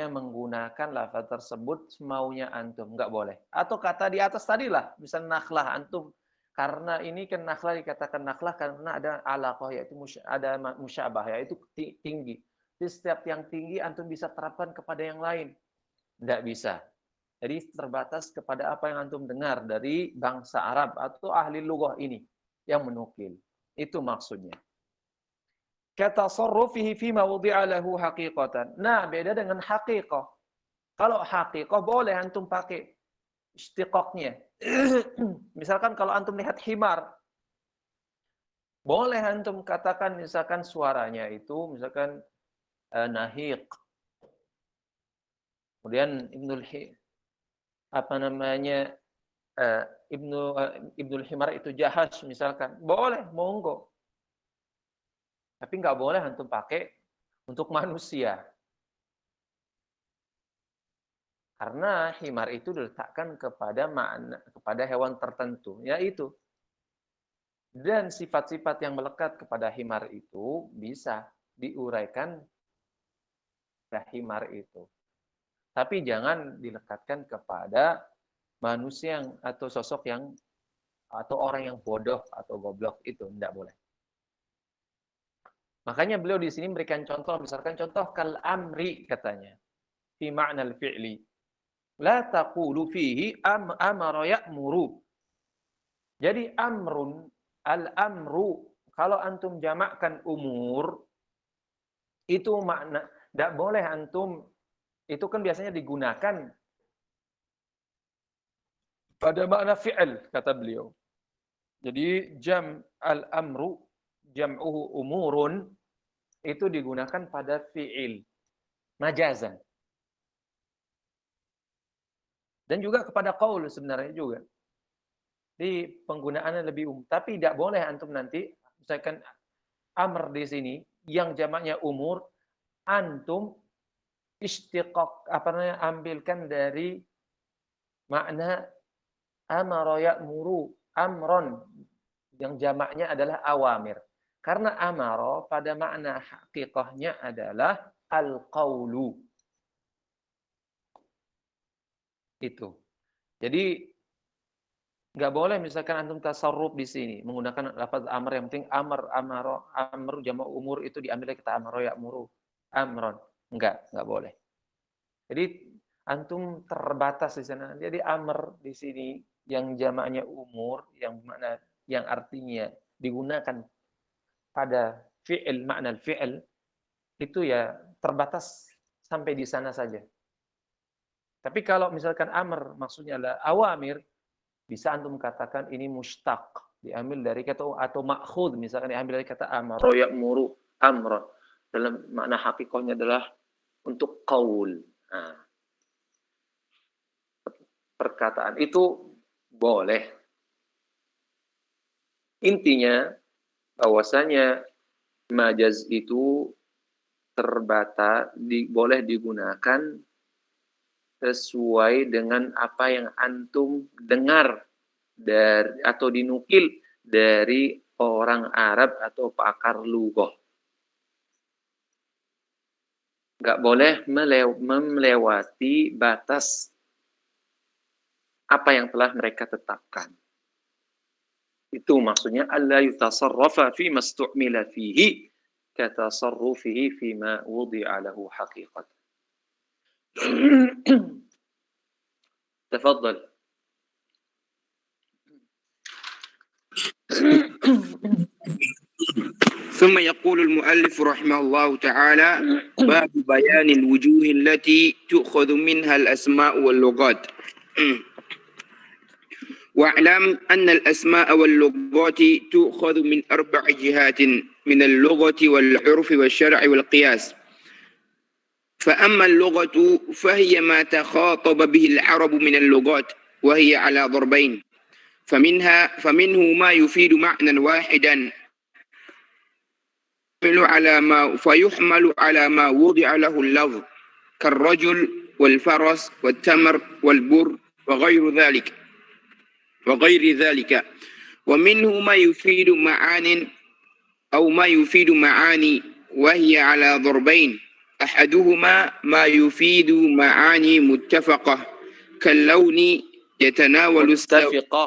A: menggunakan lafaz tersebut semaunya antum, enggak boleh. Atau kata di atas tadilah, misalnya nakhlah antum, karena ini kan nakhlah dikatakan nakhlah karena ada alaqah, yaitu ada musyabah, yaitu tinggi. Jadi setiap yang tinggi antum bisa terapkan kepada yang lain. Enggak bisa. Jadi terbatas kepada apa yang antum dengar dari bangsa Arab atau ahli lughah ini yang menukil. Itu maksudnya. Katasarrufihi fima wudi'a lahu haqiqatan. Nah, beda dengan haqiqah. Kalau haqiqah boleh antum pakai istiqaqnya. Misalkan kalau antum lihat himar, boleh antum katakan misalkan suaranya itu misalkan nahiq. Kemudian Ibnul Himar itu jahash misalkan. Boleh, monggo. Tapi nggak boleh antum pakai untuk manusia. Karena himar itu diletakkan kepada hewan tertentu, yaitu. Dan sifat-sifat yang melekat kepada himar itu bisa diuraikan pada himar itu. Tapi jangan dilekatkan kepada manusia atau sosok yang atau orang yang bodoh atau goblok, itu tidak boleh. Makanya beliau di sini memberikan contoh, misalkan contoh kal amri katanya, fi ma'na al-fi'li. La taqulu fihi amara ya'muru. Jadi amrun, al-amru, kalau antum jamakkan umur, itu makna, tidak boleh antum, itu kan biasanya digunakan pada makna fi'il, kata beliau. Jadi jam al-amru, jam'uhu umurun, itu digunakan pada fi'il, majazan. Dan juga kepada qaul sebenarnya juga. Di penggunaannya lebih umum. Tapi tidak boleh antum nanti, misalkan amr di sini, yang jamaknya umur, antum istiqaq, ambilkan dari makna amara ya'muru, amron, yang jamaknya adalah awamir. Karena amara pada makna hakikahnya adalah al-qawlu. Itu. Jadi nggak boleh misalkan antum tasarruf di sini menggunakan lafaz amr, yang penting amr jamak umur itu diambil dari kata amara ya'muru, amron. Enggak boleh. Jadi antum terbatas di sana. Jadi amr di sini yang jamaknya umur, yang artinya digunakan pada fi'il, makna fi'il, itu ya terbatas sampai di sana saja. Tapi kalau misalkan amr maksudnya adalah awamir, bisa antum katakan ini mustaq, diambil dari kata, atau ma'khud, misalkan diambil dari kata amar ya'muru amra, dalam makna hakikatnya adalah untuk qaul. Nah, perkataan itu boleh. Intinya bahwasanya majaz itu terbatas, boleh digunakan sesuai dengan apa yang antum dengar dari atau dinukil dari orang Arab atau pakar lughah. Nggak boleh melewati batas apa yang telah mereka tetapkan. Itu maksudnya alla yutasarrafa fi ma stu'mila fihi katasarrufihi fi ma wudi'a lahu haqiqatan. تفضل.
F: ثم يقول المؤلف رحمه الله تعالى باب بيان الوجوه التي تؤخذ منها الأسماء واللغات. واعلم أن الأسماء واللغات تؤخذ من 4 جهات من اللغة والعرف والشرع والقياس. فأما اللغة فهي ما تخاطب به العرب من اللغات، وهي على ضربين، فمنه ما يفيد معنى واحدا فيحمل على ما وضع له اللفظ كالرجل والفرس والتمر والبر وغير ذلك، ومنه ما يفيد معاني وهي على ضربين، أحدهما ما يفيد معاني متفقة كاللون يتناول
A: متفقة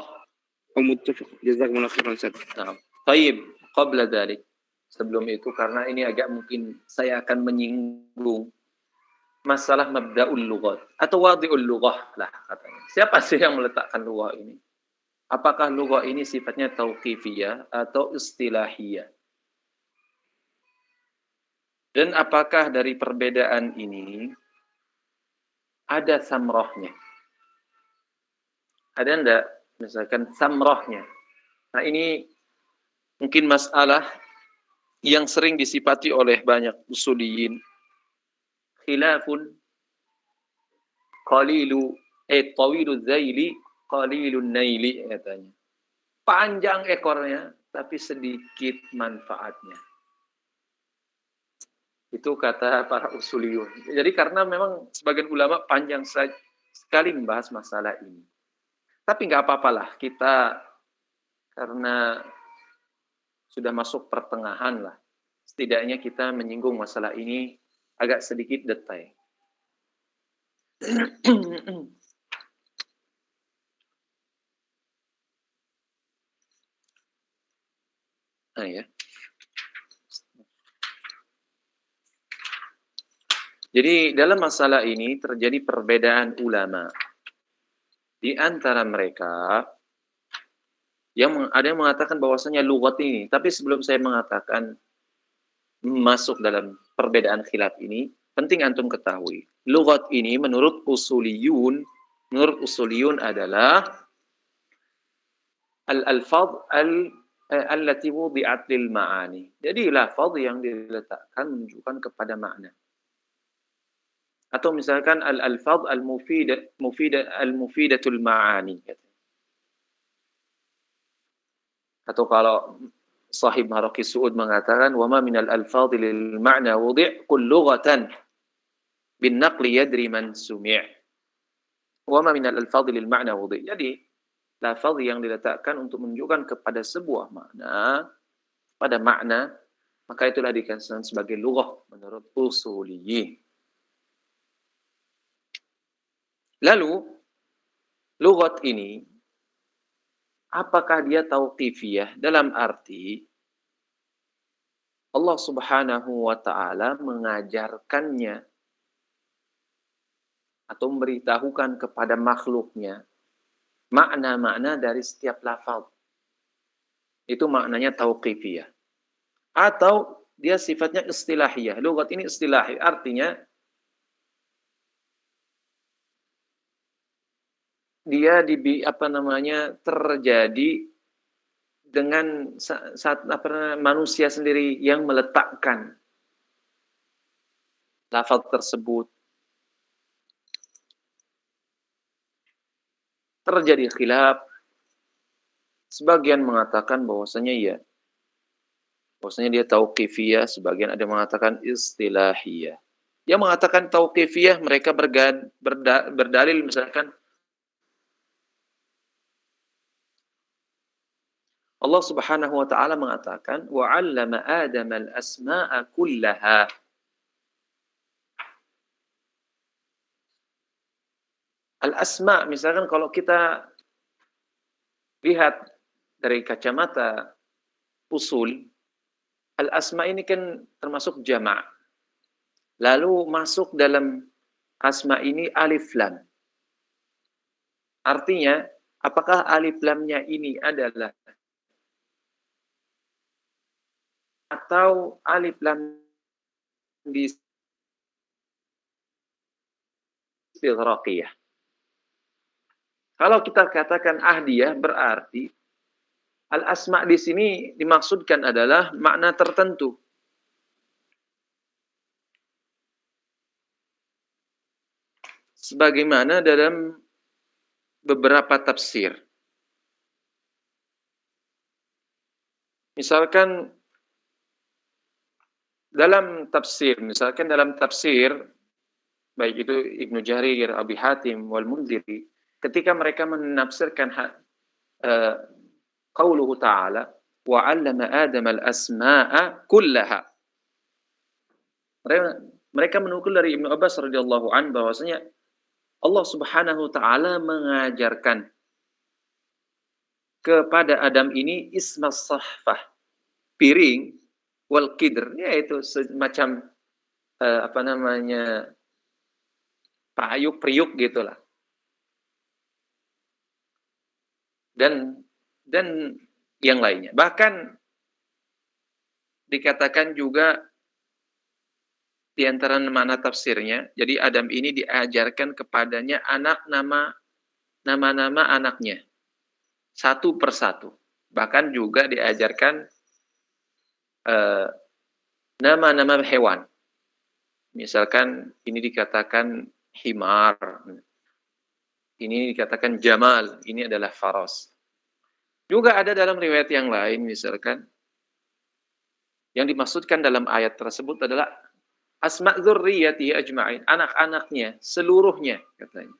F: أو متفقة. جزاكم الله خيرا أستاذ.
A: Nah, طيب قبل ذلك, sebelum itu, karena ini agak mungkin saya akan menyinggung masalah mabda'ul lughat atau wadi'ul lughah lah katanya. Siapa sih yang meletakkan lughah ini? Apakah lughah ini sifatnya tauqifiyah atau istilahiyah? Dan apakah dari perbedaan ini ada samrohnya. Ada enggak misalkan samrohnya? Nah, ini mungkin masalah yang sering disifati oleh banyak usuliyin. Khilafun tawilu zaili qalilun naili katanya. Panjang ekornya tapi sedikit manfaatnya. Itu kata para usuliyun. Jadi karena memang sebagian ulama panjang sekali membahas masalah ini. Tapi nggak apa-apalah, kita karena sudah masuk pertengahan lah. Setidaknya kita menyinggung masalah ini agak sedikit detail. Nah, ya. Jadi dalam masalah ini terjadi perbedaan ulama. Di antara mereka ada yang mengatakan bahwasanya lughat ini, tapi sebelum saya mengatakan masuk dalam perbedaan khilaf ini, penting antum ketahui, lughat ini menurut usuliyun adalah al-alfadh allati wudi'at lil ma'ani. Jadi lafaz yang diletakkan menunjukkan kepada makna. Atau misalkan al-alfadh al-mufidatul ma'ani. Atau kalau sahib Maraqis Su'ud mengatakan wa ma minal alfadhi lil ma'na wudi' qul lughatan bin naqli yadri man sumi'. Wa ma minal alfadhi lil ma'na wudi'. Jadi lafaz yang diletakkan untuk menunjukkan kepada sebuah makna, pada makna, maka itulah dikatakan sebagai lughah menurut usuliyin. Lalu lughat ini apakah dia tauqifiyah dalam arti Allah Subhanahu wa taala mengajarkannya atau memberitahukan kepada makhluknya makna-makna dari setiap lafaz. Itu maknanya tauqifiyah. Atau dia sifatnya istilahiyah. Lughat ini istilahi, artinya dia terjadi dengan manusia sendiri yang meletakkan lafaz tersebut. Terjadi khilaf. Sebagian mengatakan bahwasanya dia tauqifiyah, sebagian ada yang mengatakan istilahiyah. Yang mengatakan tauqifiyah mereka berdalil misalkan Allah Subhanahu wa taala mengatakan wa 'allama Adama al-asma'a kullaha. Al-asma' misalkan kalau kita lihat dari kacamata usul, al-asma' ini kan termasuk jama'. Lalu masuk dalam asma' ini alif lam. Artinya, apakah alif lamnya ini adalah atau alif lam di istighraqiyah. Kalau kita katakan ahdiyah berarti al-asma' di sini dimaksudkan adalah makna tertentu. Sebagaimana dalam beberapa tafsir. Misalkan dalam tafsir baik itu Ibnu Jarir, Abi Hatim, wal Munziri, ketika mereka menafsirkan qauluhu ta'ala wa 'allama Adama al-asma'a kullaha. Mereka menukil dari Ibnu Abbas radhiyallahu an bahwasanya Allah Subhanahu wa taala mengajarkan kepada Adam ini ismas sahfah, piring, wal qidr, yaitu semacam payuk-priuk gitulah. Dan yang lainnya. Bahkan dikatakan juga di antara makna tafsirnya, jadi Adam ini diajarkan kepadanya nama-nama anaknya, satu persatu. Bahkan juga diajarkan nama-nama hewan. Misalkan ini dikatakan himar, ini dikatakan jamal, ini adalah faras. Juga ada dalam riwayat yang lain, misalkan, yang dimaksudkan dalam ayat tersebut adalah asma' dzurriyyatihi ajma'in, anak-anaknya seluruhnya katanya.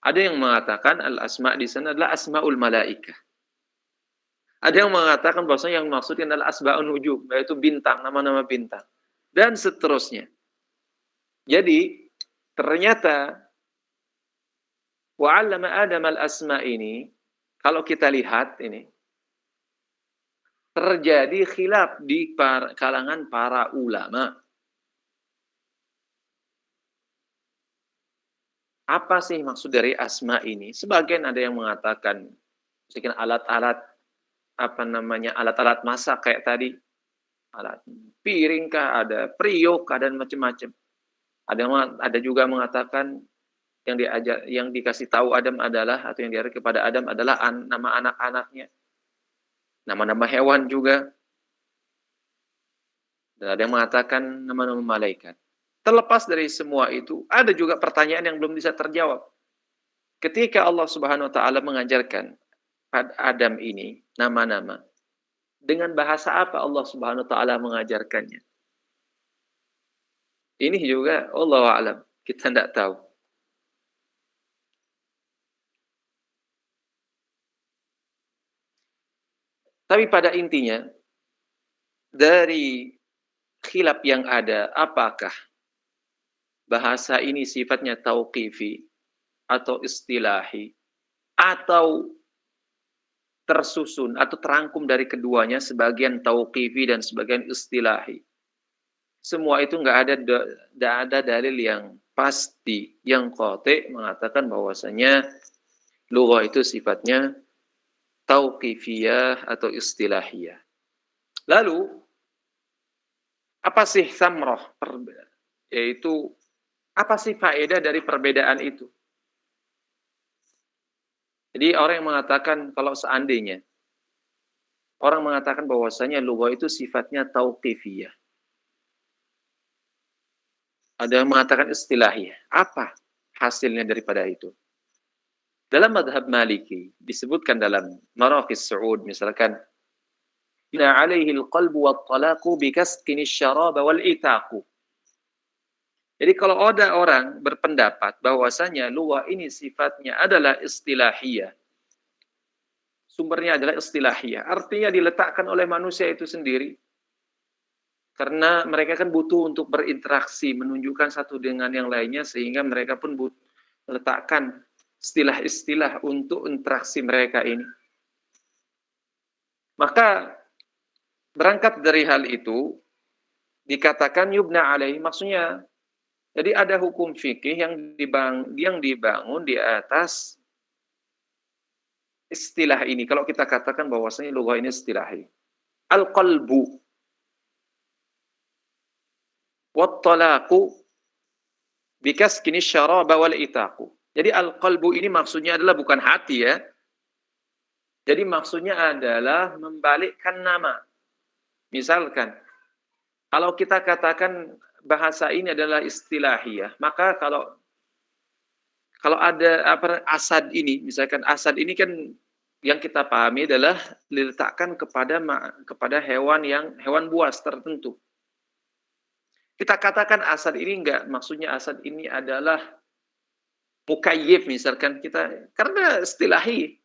A: Ada yang mengatakan al-asma' di sana adalah asmaul malaikah. Ada yang mengatakan bahwasanya yang maksudnya adalah asba'un nujum, yaitu bintang, nama-nama bintang, dan seterusnya. Jadi ternyata wa'allama Adam al-asma' ini, kalau kita lihat ini, terjadi khilaf di kalangan para ulama. Apa sih maksud dari asma ini? Sebagian ada yang mengatakan, misalkan alat-alat, alat-alat masak kayak tadi, alat piring kah, ada periuk, dan macam-macam. Ada juga mengatakan yang dikasih tahu Adam adalah, atau yang diajarkan kepada Adam adalah nama anak-anaknya, nama-nama hewan juga. Dan ada yang mengatakan nama-nama malaikat. Terlepas dari semua itu, ada juga pertanyaan yang belum bisa terjawab. Ketika Allah Subhanahu wa taala mengajarkan Adam ini nama-nama, dengan bahasa apa Allah Subhanahu wa taala mengajarkannya? Ini juga Allahu a'lam, kita tidak tahu. Tapi pada intinya, dari khilaf yang ada, apakah bahasa ini sifatnya tauqifi atau istilahi, atau tersusun atau terangkum dari keduanya, sebagian tauqifi dan sebagian istilahi. Semua itu nggak ada dalil yang pasti, yang qati' mengatakan bahwasanya lughah itu sifatnya tauqifiyah atau istilahiyah. Lalu apa sih samrah? Yaitu apa sih faedah dari perbedaan itu? Jadi orang yang mengatakan, kalau seandainya orang mengatakan bahwasanya lughah itu sifatnya tauqifiyah, ada yang mengatakan istilahiyah, apa hasilnya daripada itu? Dalam madhab Maliki disebutkan dalam Maraqis Su'ud, misalkan inna 'alaihi al-qalbu wat-talaqu bikaskin asy-syarab wal-itaqu. Jadi kalau ada orang berpendapat bahwasanya lughah ini sifatnya adalah istilahiyah, sumbernya adalah istilahiyah, artinya diletakkan oleh manusia itu sendiri, karena mereka kan butuh untuk berinteraksi, menunjukkan satu dengan yang lainnya, sehingga mereka pun meletakkan istilah-istilah untuk interaksi mereka ini. Maka berangkat dari hal itu, dikatakan yubna alaihi, maksudnya jadi ada hukum fikih yang dibangun di atas istilah ini. Kalau kita katakan bahwasanya lughah ini istilahi. Al-qalbu wat-talaqu bikaskini syaraba wal itaqu. Jadi al-qalbu ini maksudnya adalah bukan hati ya. Jadi maksudnya adalah membalikkan nama. Misalkan kalau kita katakan bahasa ini adalah istilahiyah, maka kalau ada asad ini, misalkan asad ini kan yang kita pahami adalah diletakkan kepada hewan buas tertentu. Kita katakan asad ini enggak, maksudnya asad ini adalah mukayyib, misalkan kita, karena istilahi,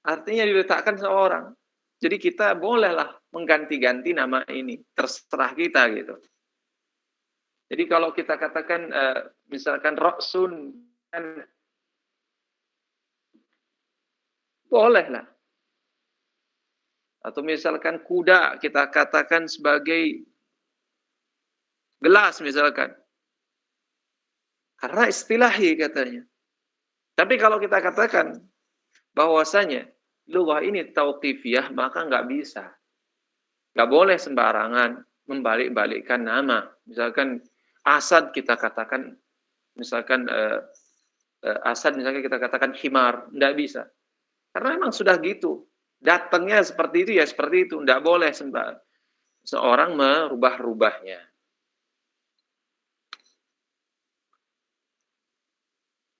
A: artinya diletakkan seorang. Jadi kita bolehlah mengganti-ganti nama ini, terserah kita gitu. Jadi kalau kita katakan misalkan ra'sun, kan bolehlah. Atau misalkan kuda kita katakan sebagai gelas misalkan. Karena istilahi katanya. Tapi kalau kita katakan bahwasanya lughah ini tauqifiyah, maka nggak bisa. Nggak boleh sembarangan. membalik-balikkan nama. Misalkan Asad kita katakan, misalkan Asad misalkan kita katakan himar, tidak bisa. Karena memang sudah gitu. Datangnya seperti itu ya seperti itu. Tidak boleh seorang merubah-rubahnya.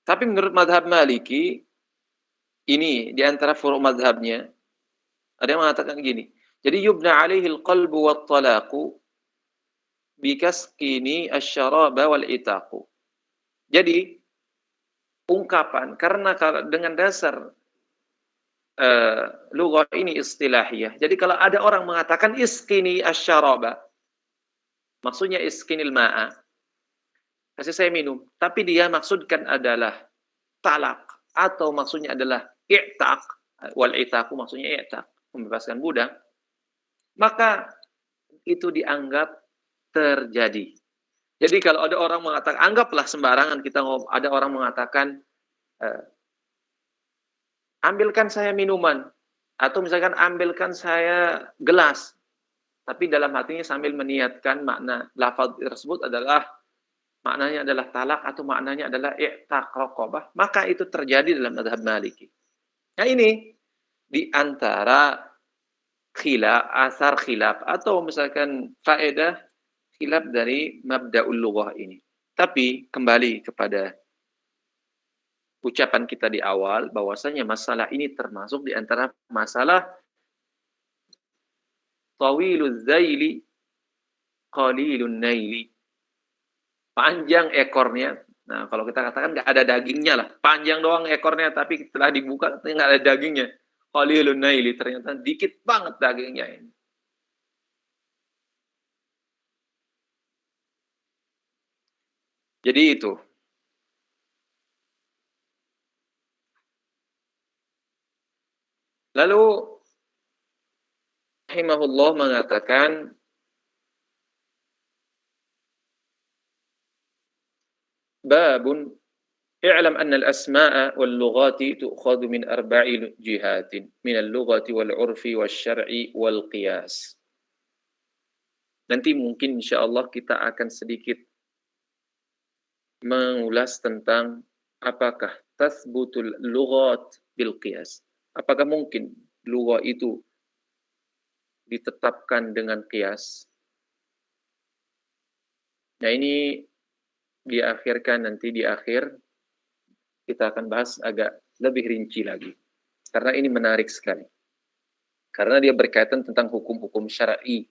A: Tapi menurut madhab Maliki, ini di antara furu' madhabnya, ada yang mengatakan gini. Jadi yubna alaihi al-qalbu wa talaqu bikaskini asyaraba wal itaqu. Jadi ungkapan, karena dengan dasar lughah ini istilahiyah. Jadi kalau ada orang mengatakan iskini asyaraba, maksudnya iskinil ma'a, kasih saya minum, tapi dia maksudkan adalah talak, atau maksudnya adalah i'taq, wal itaqu maksudnya i'taq, membebaskan budak, maka itu dianggap terjadi. Jadi kalau ada orang mengatakan, anggaplah sembarangan kita ada orang mengatakan, ambilkan saya minuman, atau misalkan ambilkan saya gelas, tapi dalam hatinya sambil meniatkan makna lafaz tersebut adalah maknanya adalah talak atau maknanya adalah i'taq raqabah, maka itu terjadi dalam mazhab Maliki. Nah ini di antara asar khilaf atau misalkan faedah khilaf dari mabda'ul lughah ini. Tapi kembali kepada ucapan kita di awal bahwasanya masalah ini termasuk di antara masalah tawiluz zaili qalilun naili. Panjang ekornya. Nah, kalau kita katakan nggak ada dagingnya lah. Panjang doang ekornya, tapi setelah dibuka nggak ada dagingnya. Qalilun naili, ternyata dikit banget dagingnya ini. Jadi itu. Lalu rahimahullah mengatakan babun i'lam anna al-asma'a wal lughati tu'khadhu min arba'i jihatin min al-lughati wal 'urfi wasyar'i wal qiyas. Nanti mungkin insyaallah kita akan sedikit mengulas tentang apakah tathbutul lughat bil qiyas. Apakah mungkin lughah itu ditetapkan dengan qiyas? Nah, ini diakhirkan nanti di akhir kita akan bahas agak lebih rinci lagi. Karena ini menarik sekali. Karena dia berkaitan tentang hukum-hukum syar'i.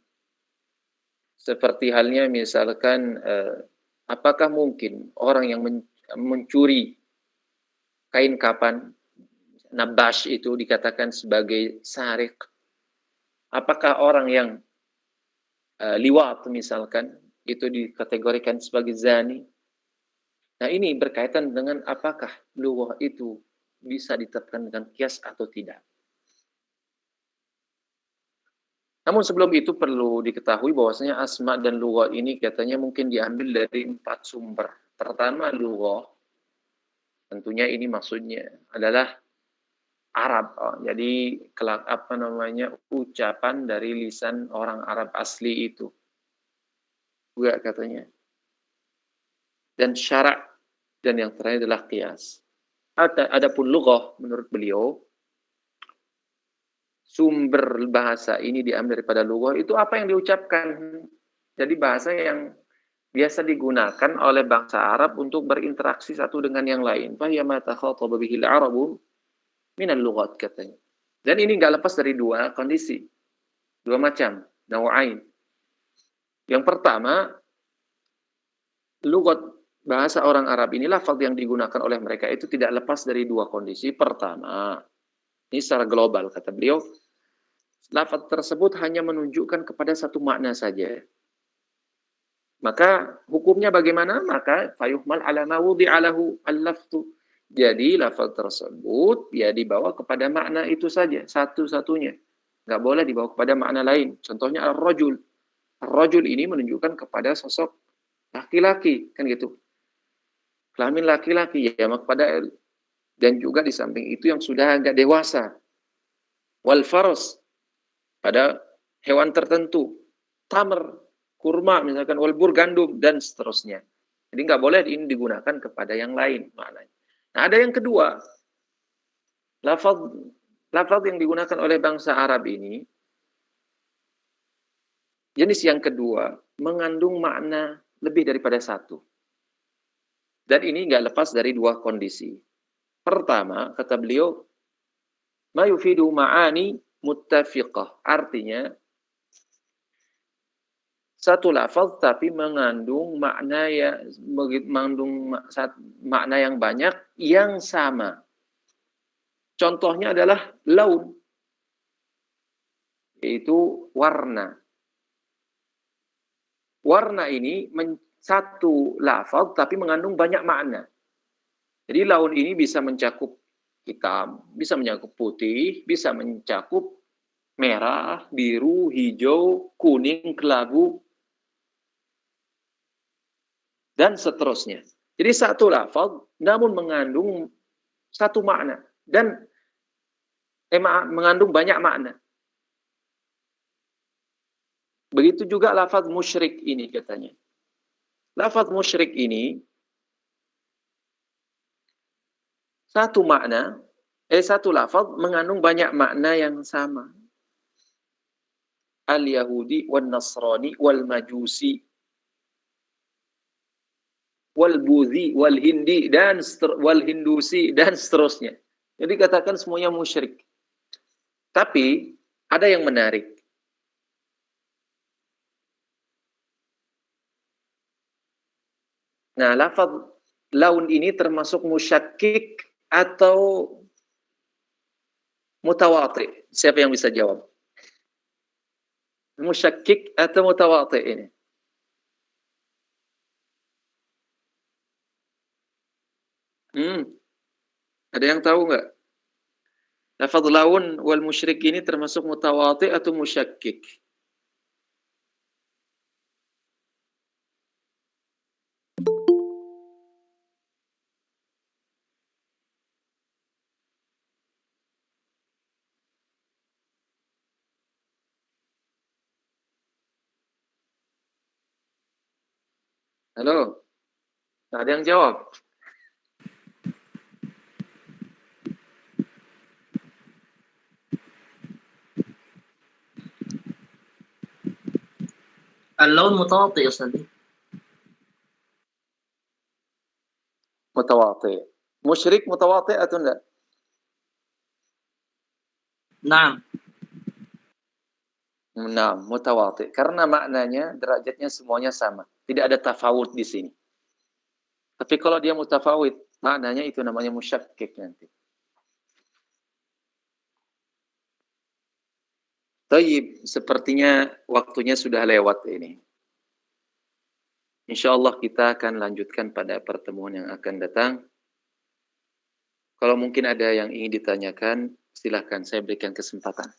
A: Seperti halnya misalkan apakah mungkin orang yang mencuri kain kapan, nabash itu dikatakan sebagai sarik? Apakah orang yang liwat misalkan itu dikategorikan sebagai zani? Nah ini berkaitan dengan apakah lughah itu bisa ditetapkan dengan qiyas atau tidak. Namun sebelum itu perlu diketahui bahwasanya asma dan lughah ini katanya mungkin diambil dari 4 sumber. Pertama lughah, tentunya ini maksudnya adalah Arab. Jadi apa namanya ucapan dari lisan orang Arab asli itu. Juga katanya. Dan syarak, dan yang terakhir adalah qiyas. Adapun lughah menurut beliau, sumber bahasa ini diambil daripada lughah itu apa yang diucapkan. Jadi bahasa yang biasa digunakan oleh bangsa Arab untuk berinteraksi satu dengan yang lain. Fa ya ma takhataba bihi al-arabu min al-lughat katanya. Dan ini enggak lepas dari 2 kondisi. 2 macam, nau'ain. Yang pertama, lughat bahasa orang Arab ini lafaz yang digunakan oleh mereka itu tidak lepas dari 2 kondisi. Pertama, ini secara global kata beliau, lafaz tersebut hanya menunjukkan kepada satu makna saja. Maka hukumnya bagaimana? Maka fayuhmal ala ma wudi'a lahu al-lafzu. Jadi lafaz tersebut ya dibawa kepada makna itu saja, satu-satunya. Enggak boleh dibawa kepada makna lain. Contohnya ar-rajul. Ar-rajul ini menunjukkan kepada sosok laki-laki, kan gitu. Kelamin laki-laki ya kepada, dan juga di samping itu yang sudah agak dewasa. Wal faras pada hewan tertentu. Tamr kurma misalkan, wal bur gandum dan seterusnya. Jadi nggak boleh ini digunakan kepada yang lain maknanya. Nah, ada yang kedua, lafaz yang digunakan oleh bangsa Arab ini, jenis yang kedua mengandung makna lebih daripada satu. Dan ini nggak lepas dari dua kondisi. Pertama, kata beliau, ma yufidu ma'ani muttafiqah. Artinya, satu lafaz tapi mengandung makna makna yang banyak yang sama. Contohnya adalah laun, yaitu warna. Warna ini satu lafaz tapi mengandung banyak makna. Jadi laun ini bisa mencakup hitam, bisa mencakup putih, bisa mencakup merah, biru, hijau, kuning, kelabu, dan seterusnya. Jadi satu lafaz namun mengandung satu makna dan mengandung banyak makna. Begitu juga lafaz musyrik ini katanya. Lafaz musyrik ini satu lafaz mengandung banyak makna yang sama. Al-Yahudi wal Nasrani wal Majusi wal Budhi wal Hindi dan wal Hindusi dan seterusnya. Jadi katakan semuanya musyrik. Tapi ada yang menarik. Nah, lafaz laun ini termasuk musyakkik atau mutawati? Siapa yang bisa jawab? Musyakkik atau mutawati ini? Ada yang tahu nggak? Lafaz laun wal musyrik ini termasuk mutawati atau musyakkik? Halo? Nggak ada yang jawab?
E: اللون متواطئ يا أستاذ.
A: Mutawati. Musyrik mutawati atau enggak?
E: نعم.
A: Nah, mutawati. Karena maknanya, derajatnya semuanya sama. Tidak ada tafawud di sini. Tapi kalau dia mutafawid, maknanya itu namanya musyakkik nanti. Tayyib, sepertinya waktunya sudah lewat ini. InsyaAllah kita akan lanjutkan pada pertemuan yang akan datang. Kalau mungkin ada yang ingin ditanyakan, silahkan saya berikan kesempatan.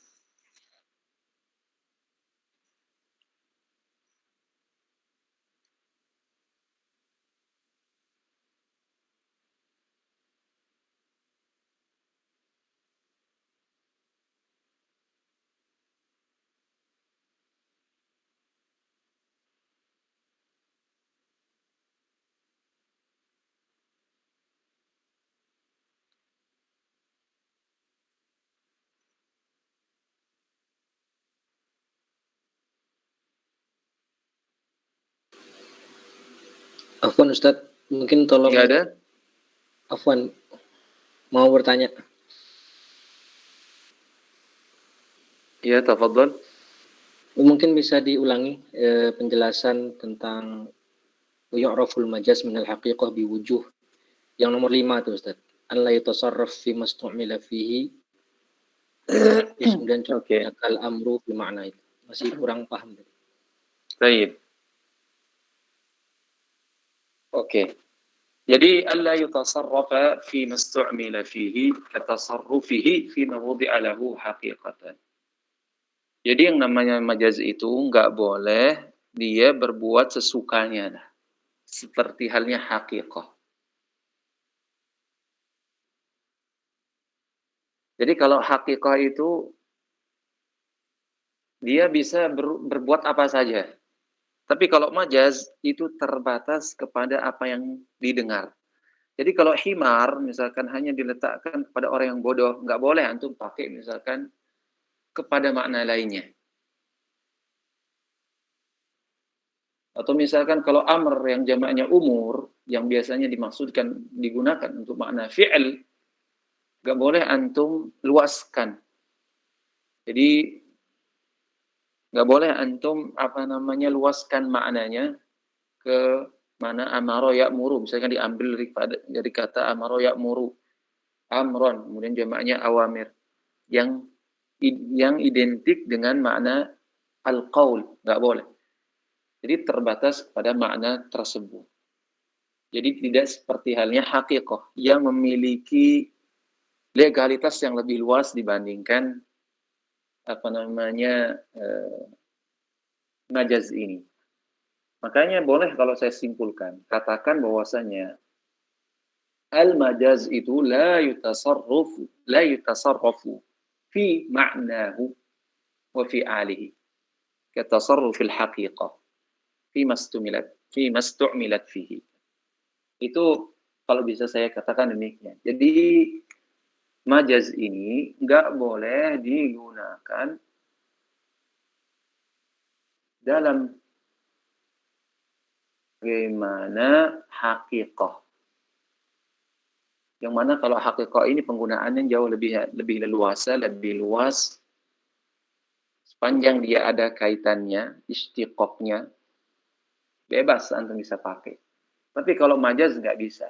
B: Afwan Ustadz, mungkin tolong.
A: Nggak ada?
B: Afwan, mau bertanya.
A: Ya, tafadhol.
B: Mungkin bisa diulangi penjelasan tentang yu'raful majaz minal haqiqah biwujuh. Yang nomor 5 itu Ustaz. An la yatasarraf fi mastu'mila fihi. Kemudian contohnya kal amru fi makna itu. Masih kurang paham.
A: Baik. Oke. Jadi alla yutasarrafa fi mastu'mila fihi katasarrufihi fi mawdi'a lahu haqiqatan. Jadi yang namanya majaz itu enggak boleh dia berbuat sesukanya. Seperti halnya haqiqah. Jadi kalau haqiqah itu, dia bisa berbuat apa saja. Tapi kalau majaz itu terbatas kepada apa yang didengar. Jadi kalau himar misalkan hanya diletakkan kepada orang yang bodoh, nggak boleh antum pakai misalkan kepada makna lainnya. Atau misalkan kalau amr yang jamaknya umur, yang biasanya dimaksudkan digunakan untuk makna fi'il, nggak boleh antum luaskan. Jadi nggak boleh antum luaskan maknanya ke mana amaro ya'muru, misalkan diambil dari kata amaro ya'muru, amron, kemudian jamaknya awamir, yang identik dengan makna al-qaul, nggak boleh. Jadi terbatas pada makna tersebut. Jadi tidak seperti halnya hakikoh yang memiliki legalitas yang lebih luas dibandingkan majaz ini. Makanya boleh kalau saya simpulkan, katakan bahwasanya al-majaz itu la yutasarrafu fi ma'nahu wa fi alihi katasarrufil haqiqah fi mastu'milat fihi. Itu kalau bisa saya katakan demikian. Jadi majaz ini nggak boleh digunakan dalam bagaimana hakikah. Yang mana kalau hakikah ini penggunaannya jauh lebih leluasa, lebih luas. Sepanjang dia ada kaitannya, istiqoknya, bebas antum bisa pakai. Tapi kalau majaz nggak bisa.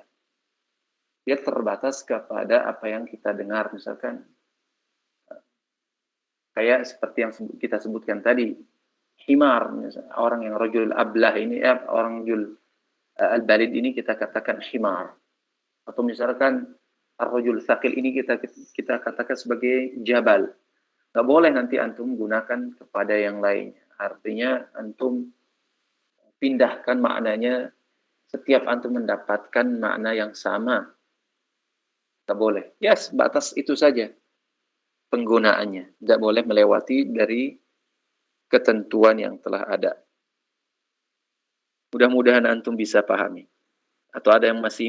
A: Dia terbatas kepada apa yang kita dengar, misalkan kayak seperti yang kita sebutkan tadi, himar, misalnya, orang yang rajul ablah ini, orang rajul al-balid ini kita katakan himar. Atau misalkan ar-rajul thaqil ini kita katakan sebagai jabal. Nggak boleh nanti antum gunakan kepada yang lainnya. Artinya antum pindahkan maknanya setiap antum mendapatkan makna yang sama. Nggak boleh. Ya, sebatas itu saja penggunaannya. Nggak boleh melewati dari ketentuan yang telah ada. Mudah-mudahan antum bisa pahami. Atau ada yang masih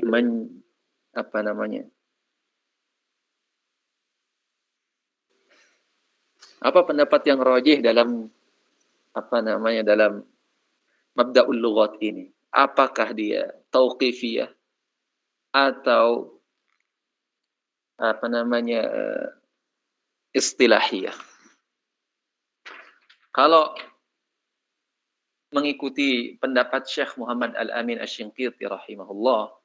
A: apa pendapat yang rajih dalam dalam mabda'ul lughat ini? Apakah dia tauqifiyah atau istilahiyah? Kalau mengikuti pendapat Syekh Muhammad Al-Amin Asy-Shinqiti rahimahullah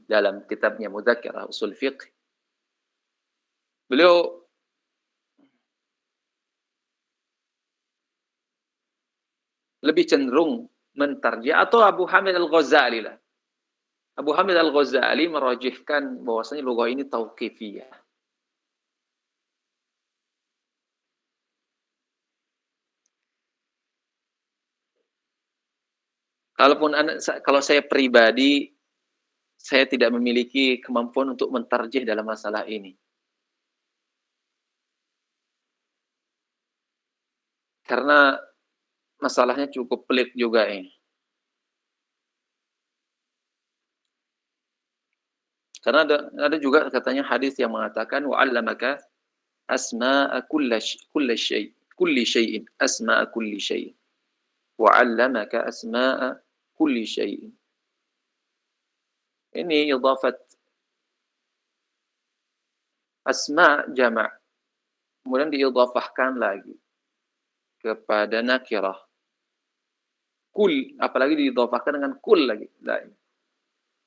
A: dalam kitabnya Mudzakkirah Ushul Fiqh, beliau lebih cenderung mentarjih, atau Abu Hamid Al-Ghazali lah. Abu Hamid Al-Ghazali merajihkan bahwasanya lughah ini tauqifiyah. Kalau saya pribadi, saya tidak memiliki kemampuan untuk mentarjih dalam masalah ini. Karena masalahnya cukup pelik juga ini. Karena ada juga katanya hadis yang mengatakan wa'allamaka asma'a kulli syai'in, asma'a kulli syai'in. Wa'allamaka asma'a kulli syai'in. Ini idafat asma' jama'. Kemudian diidafahkan lagi kepada nakirah. Kul, apalagi diidafahkan dengan kul lagi.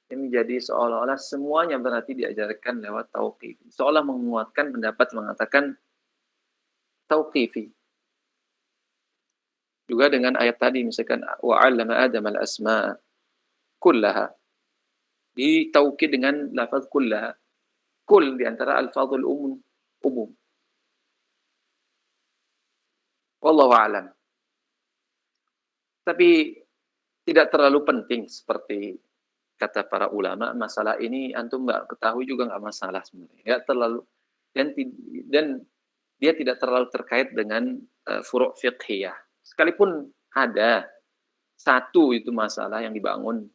A: Ini jadi seolah-olah semuanya berarti diajarkan lewat tauqif. Seolah menguatkan pendapat mengatakan tauqifi. Juga dengan ayat tadi misalkan wa'allama Adam al-asma' kullaha. Ditaukid dengan lafaz kullaha. Kul di antara alfazul umum. Wallahu a'lam. Tapi tidak terlalu penting seperti kata para ulama, masalah ini antum nggak ketahui juga nggak masalah sebenarnya. Nggak terlalu, dan dia tidak terlalu terkait dengan furu' fiqhiyah. Sekalipun ada, satu itu masalah yang dibangun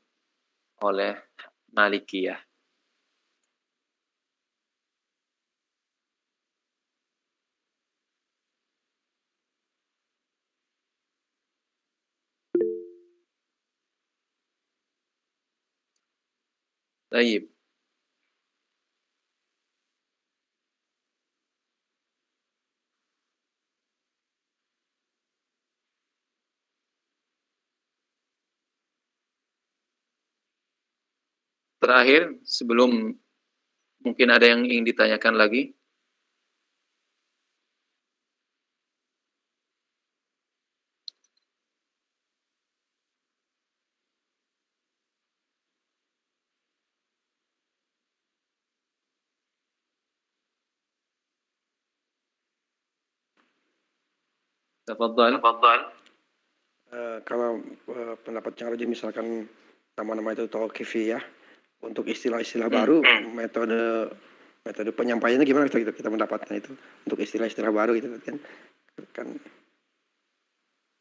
A: oleh Malikiyah. Baik. Terakhir, sebelum mungkin ada yang ingin ditanyakan lagi. Tafadhal.
D: Kalau pendapat yang rajin misalkan nama-nama itu tauqifiyah, untuk istilah-istilah baru, metode penyampaiannya gimana kita mendapatkan itu untuk istilah-istilah baru gitu kan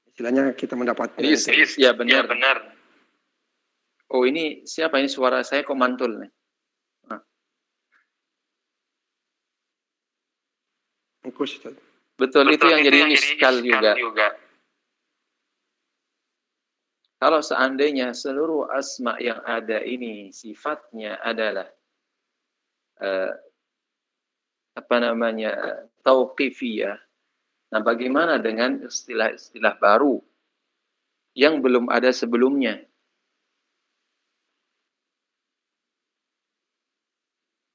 D: istilahnya kita mendapatkan
A: Ya benar. Oh ini siapa ini, suara saya kok mantul nih?
D: Ustaz.
A: Betul, itu yang jadi iskal juga. Kalau seandainya seluruh asma yang ada ini sifatnya adalah tauqifiyah. Nah, bagaimana dengan istilah-istilah baru yang belum ada sebelumnya?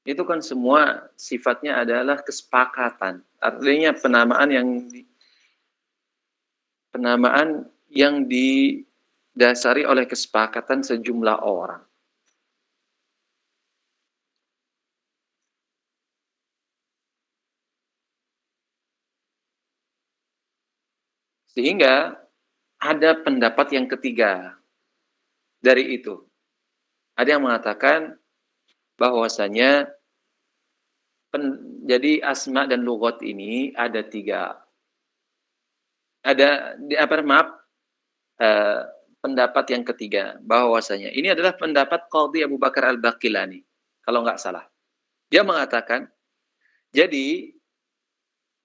A: Itu kan semua sifatnya adalah kesepakatan. Artinya penamaan yang didasari oleh kesepakatan sejumlah orang. Sehingga ada pendapat yang ketiga dari itu. Ada yang mengatakan bahwasanya jadi asma dan lugat ini ada tiga. Pendapat yang ketiga bahwasanya ini adalah pendapat Qadhi Abu Bakar Al-Baqilani kalau nggak salah. Dia mengatakan jadi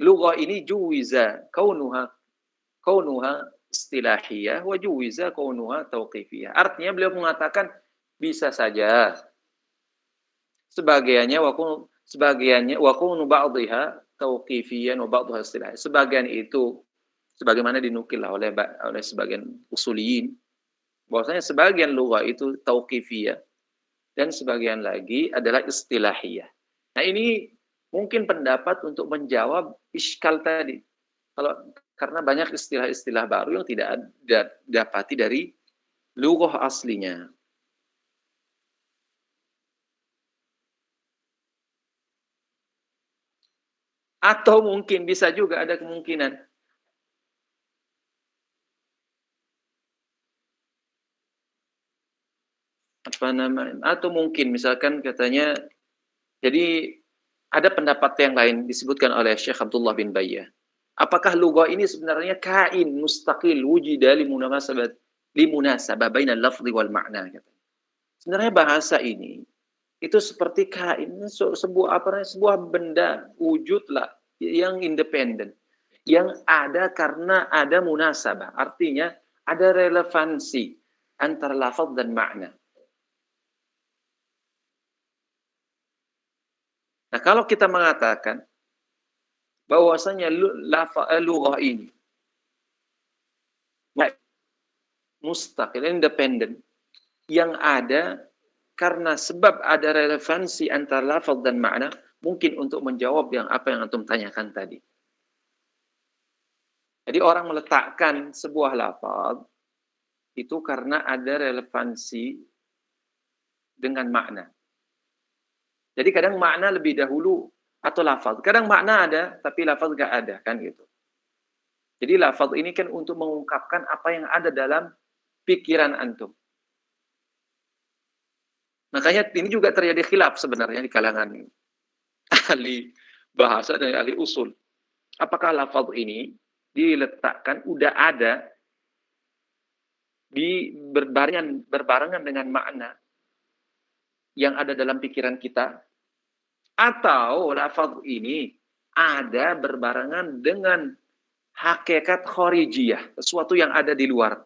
A: lughah ini juwiza kaunuha istilahiyah wa juwiza kaunuha tauqifiyah. Artinya beliau mengatakan bisa saja sebagiannya wa kunu ba'dihha tauqifiyan wa ba'dihha istilahiyah. Sebagian itu sebagaimana dinukil oleh sebagian usuliyin bahwasanya sebagian lughah itu tauqifiyah dan sebagian lagi adalah istilahiyah. Nah, ini mungkin pendapat untuk menjawab iskal tadi. Karena banyak istilah-istilah baru yang tidak dapati dari lughah aslinya. Atau mungkin bisa juga ada kemungkinan atau mungkin misalkan katanya, jadi ada pendapat yang lain disebutkan oleh Syekh Abdullah bin Bayyah. Apakah lughah ini sebenarnya kain mustaqil wujida limunasabah bainal lafzi wal ma'na. Sebenarnya bahasa ini itu seperti kain, sebuah benda wujudlah yang independen, yang ada karena ada munasabah, artinya ada relevansi antara lafaz dan makna. Nah, kalau kita mengatakan bahwasanya lughah ini mustaqil, independen, yang ada karena sebab ada relevansi antara lafaz dan makna, mungkin untuk menjawab apa yang antum tanyakan tadi. Jadi orang meletakkan sebuah lafaz itu karena ada relevansi dengan makna. Jadi kadang makna lebih dahulu atau lafaz. Kadang makna ada, tapi lafaz nggak ada, kan gitu. Jadi lafaz ini kan untuk mengungkapkan apa yang ada dalam pikiran antum. Makanya ini juga terjadi khilaf sebenarnya di kalangan ahli bahasa dan ahli usul. Apakah lafaz ini diletakkan, udah ada berbarengan dengan makna yang ada dalam pikiran kita, atau lafaz ini ada berbarengan dengan hakikat kharijiyah, sesuatu yang ada di luar.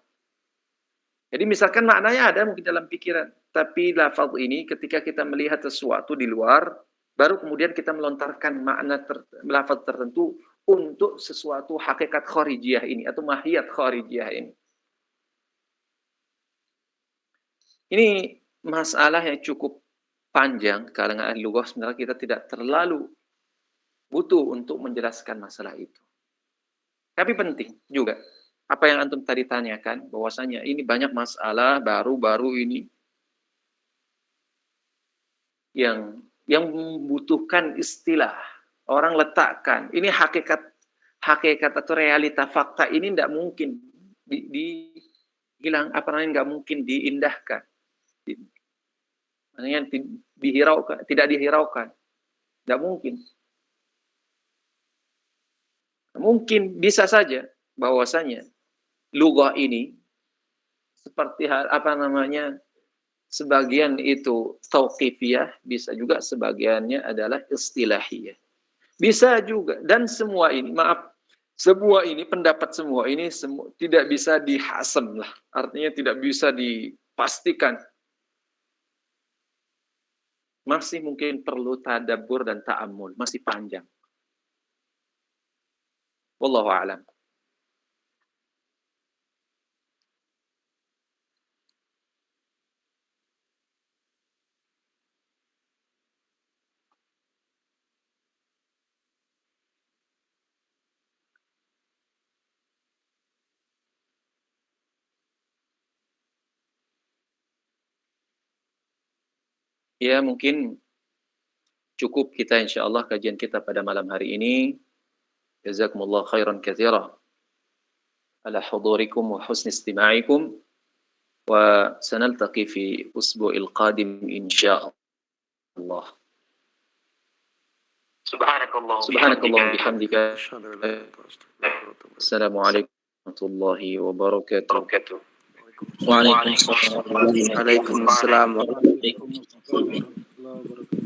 A: Jadi misalkan maknanya ada mungkin dalam pikiran, tapi lafaz ini ketika kita melihat sesuatu di luar, baru kemudian kita melontarkan makna lafaz tertentu untuk sesuatu hakikat kharijiyah ini atau mahiyat kharijiyah ini. Ini masalah yang cukup panjang, kalangan ahli lughah sebenarnya kita tidak terlalu butuh untuk menjelaskan masalah itu. Tapi penting juga apa yang antum tadi tanyakan, bahwasanya ini banyak masalah baru-baru ini yang membutuhkan istilah. Orang letakkan, ini hakikat atau realita fakta ini tidak mungkin nggak mungkin diindahkan. Maknanya tidak dihiraukan. Tidak mungkin. Mungkin bisa saja bahwasanya lughah ini seperti sebagian itu tauqifiyah, bisa juga sebagiannya adalah istilahiyah. Bisa juga, dan semua ini pendapat semua ini tidak bisa dihasam lah. Artinya tidak bisa dipastikan. Masih mungkin perlu tadabbur dan ta'ammul, masih panjang. Wallahu a'lam. Ya, mungkin cukup kita insyaallah kajian kita pada malam hari ini. Jazakumullah khairan katsira ala hudurikum wa husni istima'ikum, wa sanaltaqi fi usbu'il qadim insyaallah. Subhanakallah bihamdika. Assalamualaikum warahmatullahi wabarakatuh.
E: Waalaikumsalam.
D: Waalaikumsalam.
C: Waalaikumsalam warahmatullahi wabarakatuh.